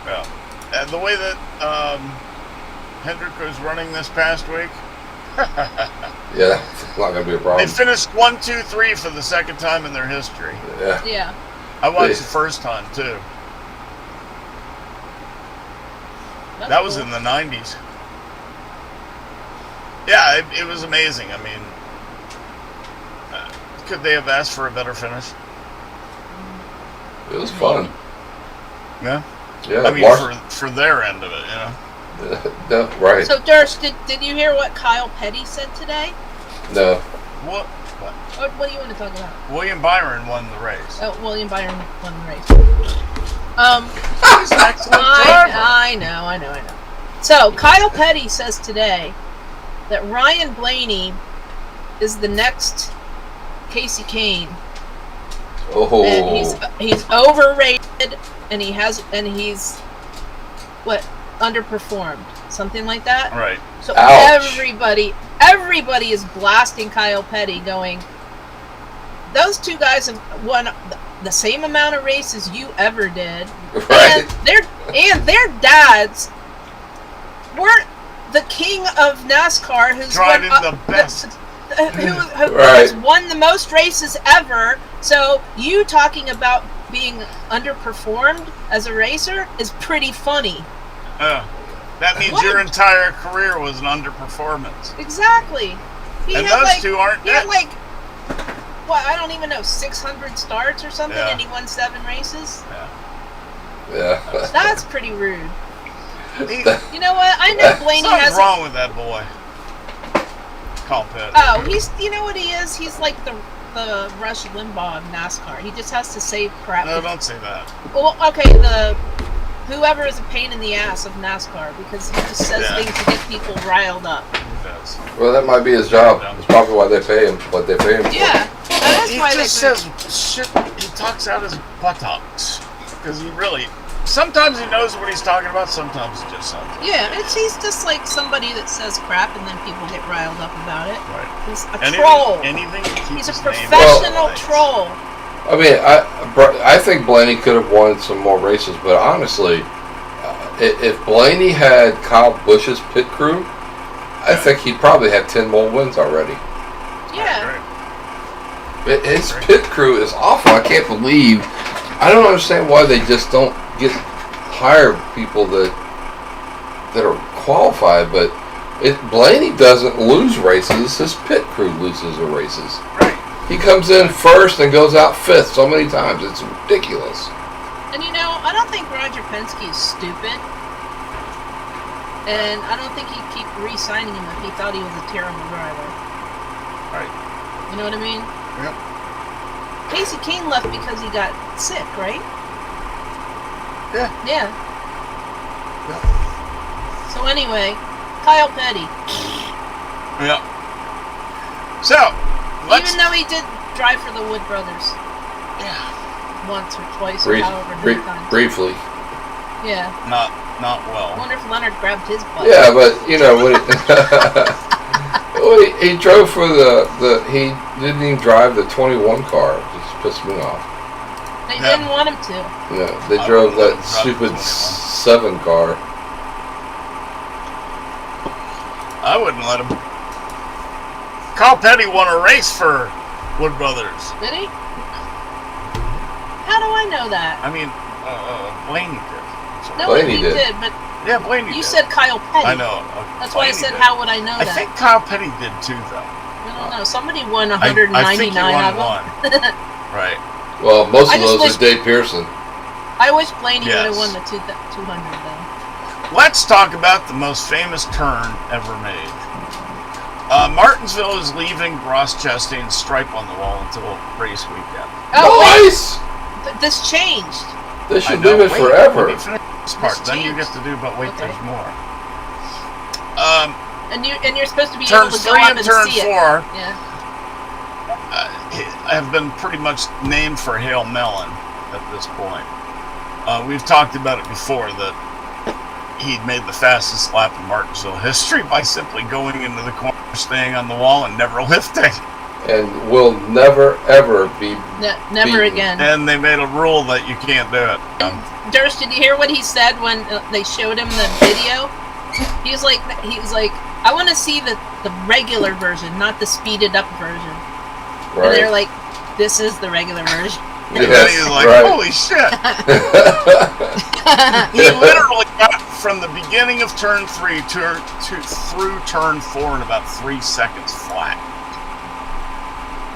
Yeah. And the way that Hendrick was running this past week, Yeah, it's not gonna be a they problem. finished 1, 2, 3 for the second time in their history. Yeah. yeah. I watched They- the first time too. That's That was cool. in the 90s. Yeah, it was amazing. I mean, could they have asked for a better finish? It was fun. Yeah. Yeah. I mean, Mark- for their end of it, you know. no, right. So, Dirk, did you hear what Kyle Petty said today? No. What? What do you want to talk about? William Byron won the race. Oh, William Byron won the race. He's an excellent driver. I know. So, Kyle Petty says today that Ryan Blaney is the next Casey Kane. Oh. And he's overrated, and he's underperformed, something like that. Right. So Ouch. everybody is blasting Kyle Petty, going, those two guys have won the same amount of races you ever did, Right. and their dads were the king of NASCAR, who's Driving won, the best. who Right. has won the most races ever. So you talking about being underperformed as a racer is pretty funny. That means What? your entire career was an underperformance. Exactly. He And had those two aren't He had dead. I don't even know, 600 starts or something, Yeah. and he won 7 races. Yeah. That's pretty rude. He, You know what? I know Blaney something's has. wrong with that boy. Call Pitt. Oh, you know what he is? He's like the Rush Limbaugh of NASCAR. He just has to say crap. No, don't say that. Well, okay, whoever is a pain in the ass of NASCAR, because he just says Yeah. things to get people riled up. Who does? Well, that might be his job. It's probably why they pay him. What they pay him for. Yeah, that is He why just they. says shit. He talks out his buttocks because he really sometimes he knows what he's talking about. Sometimes he just sounds. Yeah, he's just like somebody that says crap and then people get riled up about it. Right. He's a troll. Anything to keep He's a his name professional out of troll. I mean, I think Blaney could have won some more races, but honestly, if Blaney had Kyle Busch's pit crew, I think he'd probably have 10 more wins already. Yeah. His pit crew is awful. I can't believe. I don't understand why they just don't hire people that are qualified. But Blaney doesn't lose races. His pit crew loses the races. Right. He comes in first and goes out fifth so many times. It's ridiculous. And I don't think Roger Penske is stupid. And I don't think he'd keep re-signing him if he thought he was a terrible driver. Right. You know what I mean? Yep. Casey Kane left because he got sick, right? Yeah. Yeah. Yep. So anyway, Kyle Petty. Yeah. So, Even though he did drive for the Wood Brothers. Yeah. Once or twice or however many times. Briefly. Yeah. Not I well. wonder if Leonard grabbed his butt. Yeah, but when he drove for he didn't even drive the 21 car. It just pissed me off. They didn't want him to. Yeah, they drove that stupid 7 car. I wouldn't let him. Kyle Petty won a race for Wood Brothers. Did he? How do I know that? I mean, Blaney did. No, Blaney he did. but Yeah, Blaney you did. said Kyle Petty. I know. That's why I Blaney said, did. how would I know I that? think Kyle Petty did too, though. I don't know. Somebody won I 199 think he won of them. one. Right. Well, most I of just those wish- are Dave Pearson. I wish Blaney would have Yes. won the 200 though. Let's talk about the most famous turn ever made. Martinsville is leaving Ross Chastain's stripe on the wall until race weekend. Oh, wait, Nice! this changed. They I should know, leave it wait, forever. let me finish this part. This Then you changed. get to do, but wait, Okay. there's more. And you're supposed to be Turns able to go 3 up and and turn see 4 it. Yeah. have been pretty much named for Hale Mellon at this point. We've talked about it before that he'd made the fastest lap in Martinsville history by simply going into the corner, staying on the wall, and never lifting. And will never, ever be... Never Beaten. again. And they made a rule that you can't do it. Durst, did you hear what he said when they showed him the video? He was like, I want to see the regular version, not the speeded up version. And Right. they're like, this is the regular version. And then Yes, he's like, right. holy shit. He literally got from the beginning of turn 3 through turn 4 in about 3 seconds flat.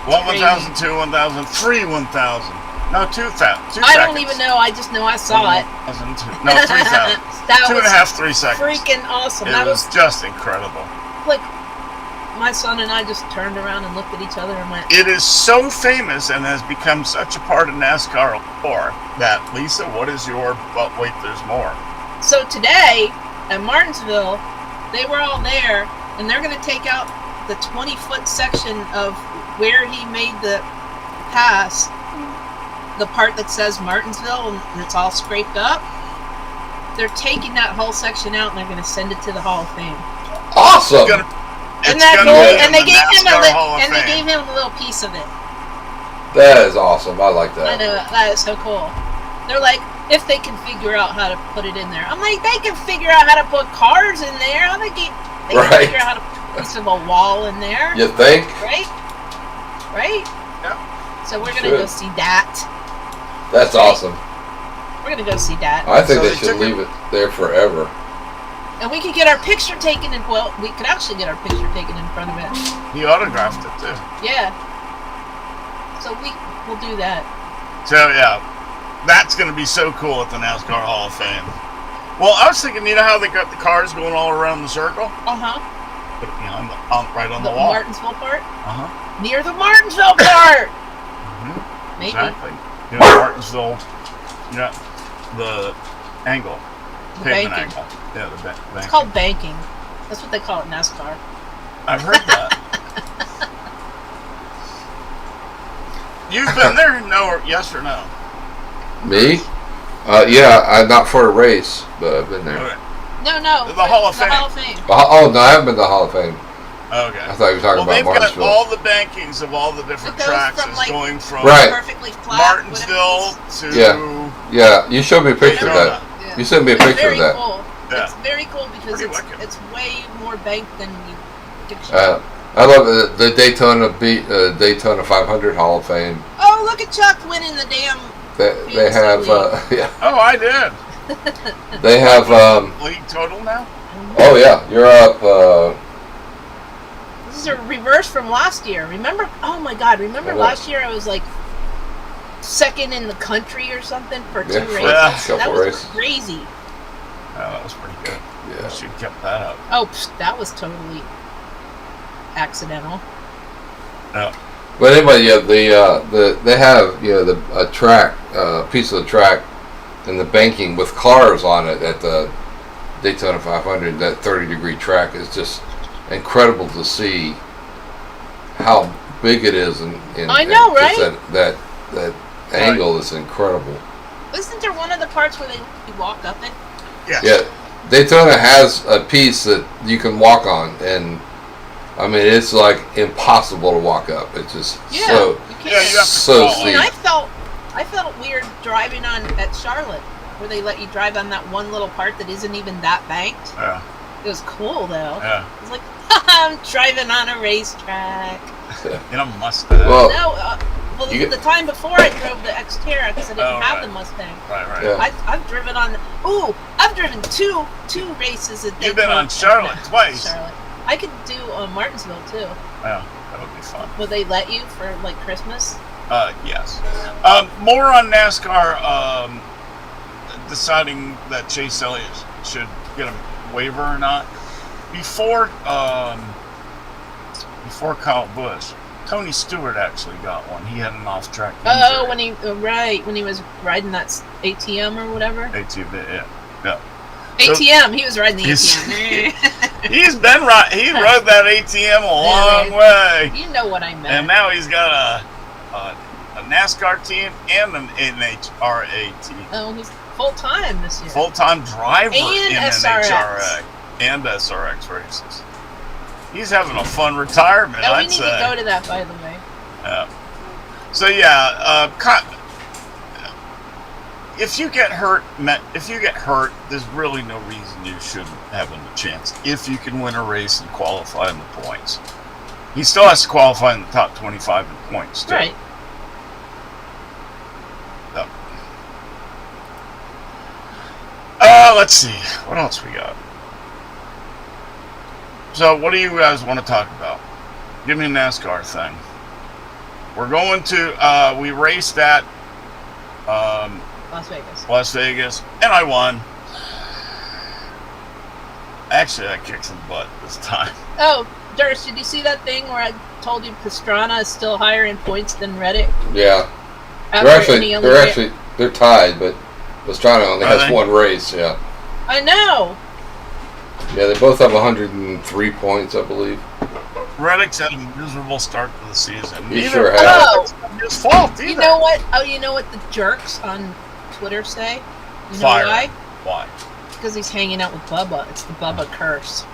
1,000, 2, 1,000, 3, 1,000. No, 2,000. I don't even know. I just know I saw it. 1,002. No, 3,000. That 2.5, was 3 seconds. freaking awesome. It That was was just incredible. like my son and I just turned around and looked at each other and went, It is so famous and has become such a part of NASCAR lore that, Lisa, what is your, but wait, there's more. So today at Martinsville, they were all there, and they're going to take out the 20-foot section of where he made the pass, the part that says Martinsville, and it's all scraped up. They're taking that whole section out, and they're going to send it to the Hall of Fame. Awesome! Isn't It's that gonna cool? be in And they the gave him NASCAR Hall of they Fame. gave him a little piece of it. That is awesome. I like I that. know, that is so cool. They're like, if they can figure out how to put it in there. I'm like, they can figure out how to put cars in there. They can Right. figure out how to put a piece of a wall in there. You think? Right? Right? Yeah. So we're going to go Should. see that. That's awesome. We're going to go see that. I think So they they should took leave it there forever. And we could get our picture taken in, well, we could actually get our picture taken in front of it. He autographed it, too. Yeah. So we'll do that. So, yeah, that's going to be so cool at the NASCAR Hall of Fame. Well, I was thinking, you know how they got the cars going all around the circle? Uh-huh. But, you know, right on the The wall. Martinsville part? Uh-huh. Near the Martinsville part! Maybe. Exactly. You know, Martinsville, you know, the angle. The Pavement banking. angle. Yeah, the banking. It's called banking. That's what they call it in NASCAR. I've heard that. You've been there? No, or yes or no? Me? Yeah, not for a race, but I've been there. Okay. No, no. The Hall of Fame. Hall of Fame. Oh no, I haven't been to the Hall of Fame. Okay. I thought you were talking Well, they've about got Martinsville. all the bankings of all the different It goes tracks. from, It's like, going from Right. Perfectly flat. Martinsville to Yeah, you showed me a picture of Daytona. that. Yeah. You sent me a It's picture very of that. cool. Yeah. It's very cool because Pretty wicked. it's way more banked than you picture. I love the Daytona 500 Hall of Fame. Oh, look at Chuck winning the damn. They have yeah. Oh, I did. They have League total now? oh yeah, you're up. This is a reverse from last year. Remember? Oh my God! Remember I know. last year I was like second in the country or something for 2 Yeah, races. for a That couple was races. crazy. Oh, that was pretty good. Yeah. She kept that up. Oh, that was totally accidental. No. But anyway, yeah, they have a track, piece of the track, and the banking with cars on it at the Daytona 500. That 30-degree track is just incredible to see how big it is, and I know, just right? That angle is incredible. Isn't there one of the parts where you walk up it? Yes. Yeah, Daytona has a piece that you can walk on, and I mean it's like impossible to walk up. It's just Yeah, so you can't. Yeah, you have to so crawl. I mean, steep. I felt weird driving on at Charlotte, where they let you drive on that one little part that isn't even that banked. Yeah. It was cool though. Yeah. It was like I'm driving on a racetrack. In a Mustang. Well, No, You get- the time before I drove the Xterra because I didn't Oh, have right. the Mustang. Right. Yeah. I've driven on. Ooh, I've driven two races at You've been Daytona. on Charlotte twice. Charlotte. I could do Martinsville too. Yeah, that would be fun. Will they let you for like Christmas? Yes. More on NASCAR deciding that Chase Elliott should get a waiver or not. Before Kyle Busch, Tony Stewart actually got one. He had an off-track injury. Oh, when he was riding that ATM or whatever. ATV, yeah. ATM. He was riding the He's- ATM. He's been he rode that ATM a long way, You know what I meant. and now he's got a NASCAR team and an NHRA team. Oh, he's full time this year. Full-time driver And in SRX. NHRA and SRX races. He's having a fun retirement, Oh, we I'd need say. to go to that, by the way. Yeah. So yeah, if you get hurt, there's really no reason you shouldn't have a chance. If you can win a race and qualify in the points, he still has to qualify in the top 25 in points too. Right. Yep. Let's see what else we got. So, what do you guys want to talk about? Give me a NASCAR thing. We're going to, we raced at Las Vegas. and I won. Actually, I kicked some butt this time. Oh, Durst, did you see that thing where I told you Pastrana is still higher in points than Reddick? yeah, they're tied, but Pastrana only Are has they? one race. Yeah, I know. yeah, they both have 103 points, I believe. Reddick's had a miserable start to the season. He Neither sure of has. it's his fault either. You know what? Oh, you know what the jerks on Twitter say? You know Fire. why? Why? Because he's hanging out with Bubba. It's the Bubba curse.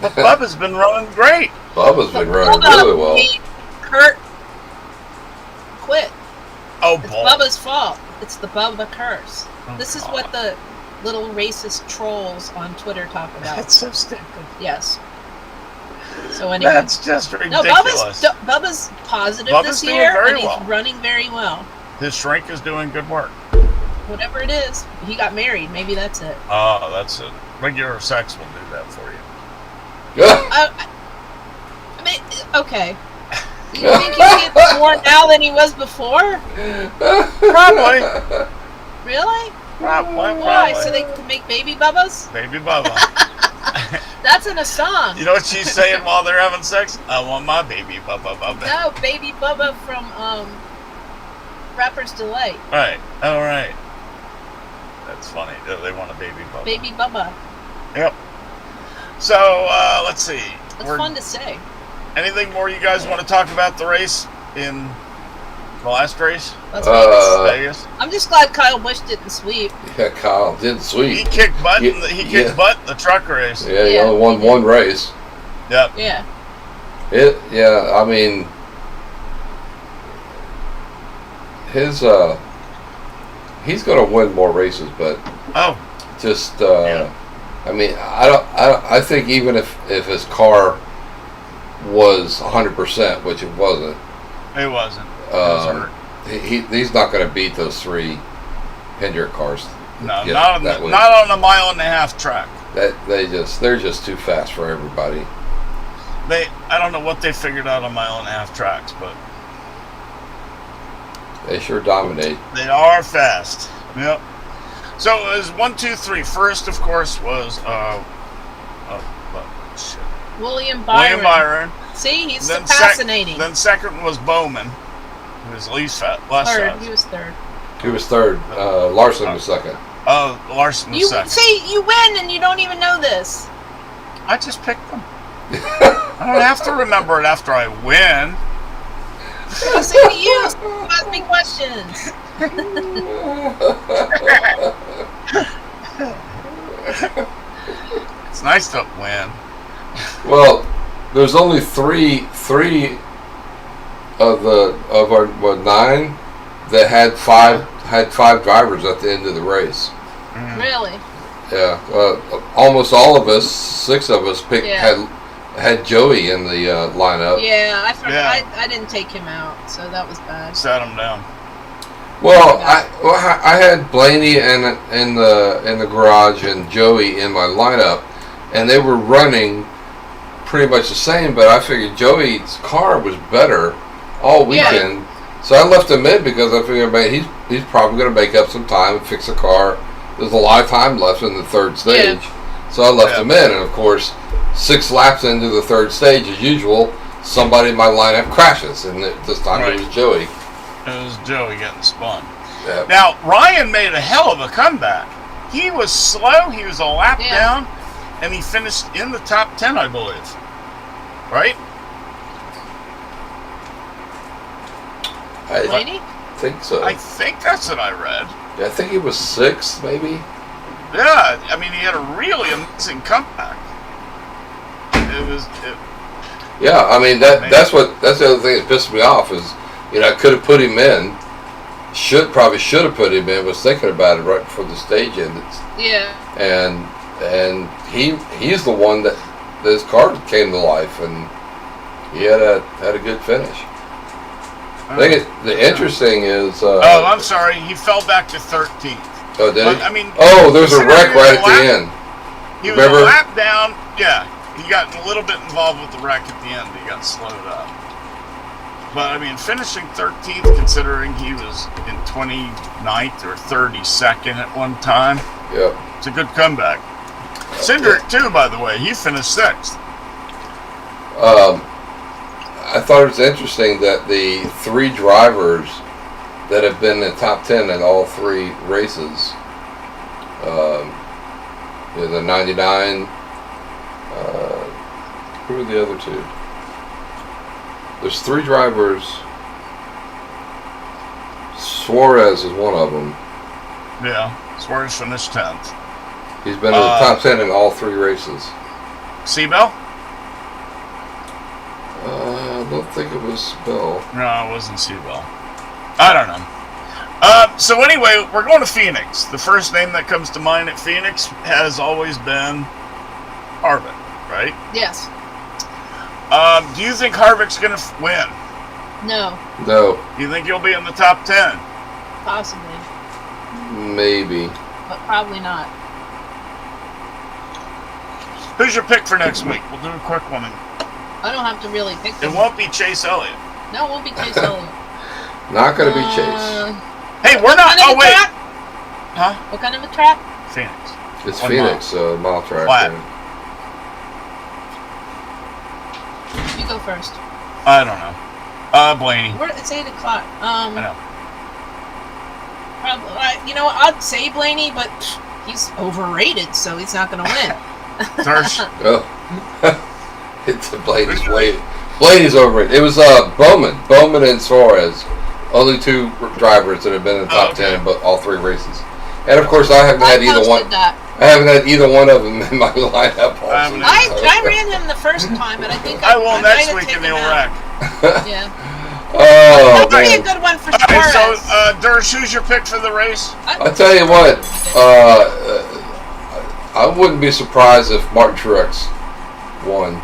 But Bubba's been running great. Bubba's been running Bubba really well. made Kurt quit. Oh, It's boy. Bubba's fault. It's the Bubba curse. Oh, This is God. what the little racist trolls on Twitter talk about. That's so stupid. Yes. So anyway. That's just No, ridiculous. Bubba's positive Bubba's this doing year, very and he's well. running very well. His shrink is doing good work. Whatever it is, he got married. Maybe that's it. Oh, that's it. Regular sex will do that for you. I mean, okay. You think he gets more now than he was before? Probably. Really? Probably. Why? So they can make baby Bubbas? Baby Bubba. That's in a song. You know what she's saying while they're having sex? I want my baby Bubba Bubba. No, baby Bubba from Rapper's Delight. Right. All right. That's funny. They want a baby Bubba. Baby Bubba. Yep. So, let's see. It's fun to say. Anything more you guys want to talk about the race in The last race? Las Vegas. Vegas. I'm just glad Kyle Busch didn't sweep. Yeah, Kyle did He sweep. kicked butt. Yeah, He kicked butt in the truck race. Yeah, he Yeah, only won he did. one race. Yep. Yeah. Yeah, I mean, he's going to win more races, but Oh, just, Yeah. I mean, I think even if his car was 100%, which it wasn't, it wasn't. It was hurt. he's not going to beat those three Hendrick cars. No, Yeah, not that was- on a 1.5-mile track. They're just too fast for everybody. I don't know what they figured out on 1.5-mile tracks, but They sure dominate. they are fast. Yep. So it was 1, 2, 3. First, of course, was shit. William Byron. William Byron. See, he's Then fascinating. Then second was Bowman, who was less third. fast. He was third. He was third. Larson was second. Oh, Larson was You second. see, you win, and you don't even know this. I just picked them. I don't have to remember it after I win. See to you. Ask me questions. It's nice to win. Well, there's only three of our 9 that had five drivers at the end of the race. Mm. Really? Yeah, almost all of us, 6 of us, Yeah. had Joey in the lineup. Yeah, I forgot. Yeah. I didn't take him out, so that was bad. Sat him down. Well, I had Blaney in the garage and Joey in my lineup, and they were running pretty much the same. But I figured Joey's car was better all weekend, so I left him in because I figured, man, he's probably going to make up some time and fix the car. There's a lot of time left in the third stage, so I left him in. And of course, 6 laps into the third stage, as usual, somebody in my lineup crashes, and this time Right. it was Joey. It was Joey getting spun. Yeah. Now, Ryan made a hell of a comeback. He was slow. He was a lap Yeah. down, and he finished in the top 10, I believe. Right? I Blaney? think so. I think that's what I read. I think he was 6th, maybe. Yeah, I mean, he had a really amazing comeback. Yeah, I mean that's the other thing that pissed me off is, I could have put him in. Probably should have put him in. Was thinking about it right before the stage ended, Yeah. and he's the one that his car came to life, and he had a good finish. I think the interesting is. Oh, I'm sorry. He fell back to 13th. Oh, did But, he? I mean, Oh, there's a considering wreck he was right a at the end. He was Remember? a lap down. Yeah, he got a little bit involved with the wreck at the end. He got slowed up. But, I mean, finishing 13th, considering he was in 29th or 32nd at one time, Yep. it's a good comeback. Cindric, too, by the way. He finished 6th. I thought it was interesting that the 3 drivers that have been in the top 10 in all 3 races, the 99, who are the other 2? There's 3 drivers. Suarez is one of them. Yeah, Suarez finished 10th. He's been in the top 10 in all 3 races. Seabell? I don't think it was Bell. No, it wasn't Seabell. I don't know. So anyway, we're going to Phoenix. The first name that comes to mind at Phoenix has always been Harvick, right? Yes. Do you think Harvick's going to win? No. No, Do you think he'll be in the top 10? Possibly. maybe. But probably not. Who's your pick for next week? We'll do a quick one. I don't have to really pick It them. won't be Chase Elliott. No, it won't be Chase Elliott. Not going to be Chase. Hey, we're not. What kind Oh, of a wait. track? Huh? What kind of a track? Phoenix. It's 1 Phoenix, mile track. Flat. yeah. You go first. I don't know. Blaney. It's 8 o'clock. I know. You know what? I'd say Blaney, but he's overrated, so he's not going to win. Thirst. Oh. It's Blaney's overrated. It was Bowman and Suarez Only 2 drivers that have been in the top okay. 10, but all 3 races. And of course, I haven't had either one. posted that. I haven't had either one of them in my lineup. Also, I ran him the first time, and I think I will might next have week in taken the him old out. rack. Yeah. Oh That'd be a man! good one for All right, so Suarez. Dersh, who's your pick for the race? I'll tell you what. I wouldn't be surprised if Martin Truex won.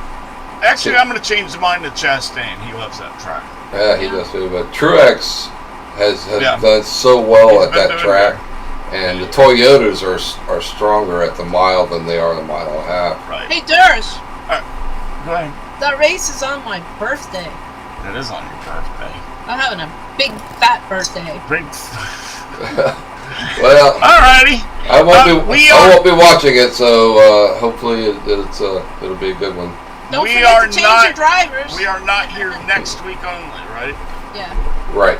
Actually, I'm going to change mine to Chastain. He loves that track. Yeah, he does too. But Truex has Yeah. done so well He's at been that doing track, and the Toyotas are stronger at the mile than they are the mile and a half. Right. Hey, Durs, Go ahead. that race is on my birthday. It is on your birthday. I'm having a big fat birthday. Big. Well, Alrighty. I won't be watching it, so hopefully it'll be a good one. Don't We forget are to change not- your drivers. We are not here next week only, right? Yeah. Right.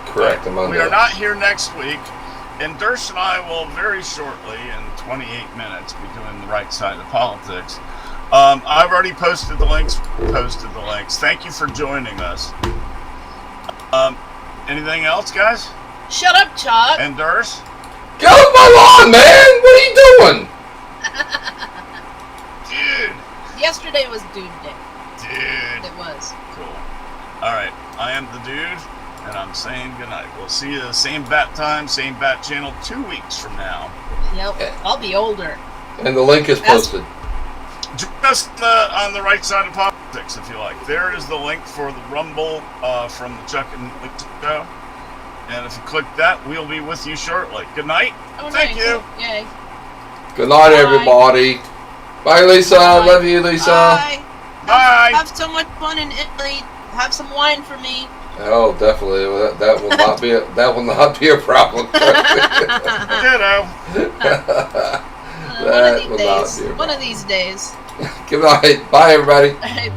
Correct. I'm on We that. are not here next week, and Dersh and I will very shortly, in 28 minutes, be doing the right side of politics. I've already posted the links. Thank you for joining us. Anything else, guys? Shut up, Chuck. And Dersh? Get off my lawn, man! What are you doing? Dude. Yesterday was Dude Day. Dude. It was. Cool. Alright, I am the dude, and I'm saying goodnight. We'll see you the same bat time, same bat channel 2 weeks from now. Yep. I'll be older. And the link is posted. Just on the right side of politics, if you like. There is the link for the Rumble from the Chuck and Link show. And if you click that, we'll be with you shortly. Good night. Oh, Thank nice. you. Yay. Good night, Bye. everybody. Bye, Lisa. Bye. Love you, Lisa. Bye. Bye. Have so much fun in Italy. Have some wine for me. Oh, definitely. That will not be a problem. Ditto. One of these days. Good night. Bye, everybody. All right,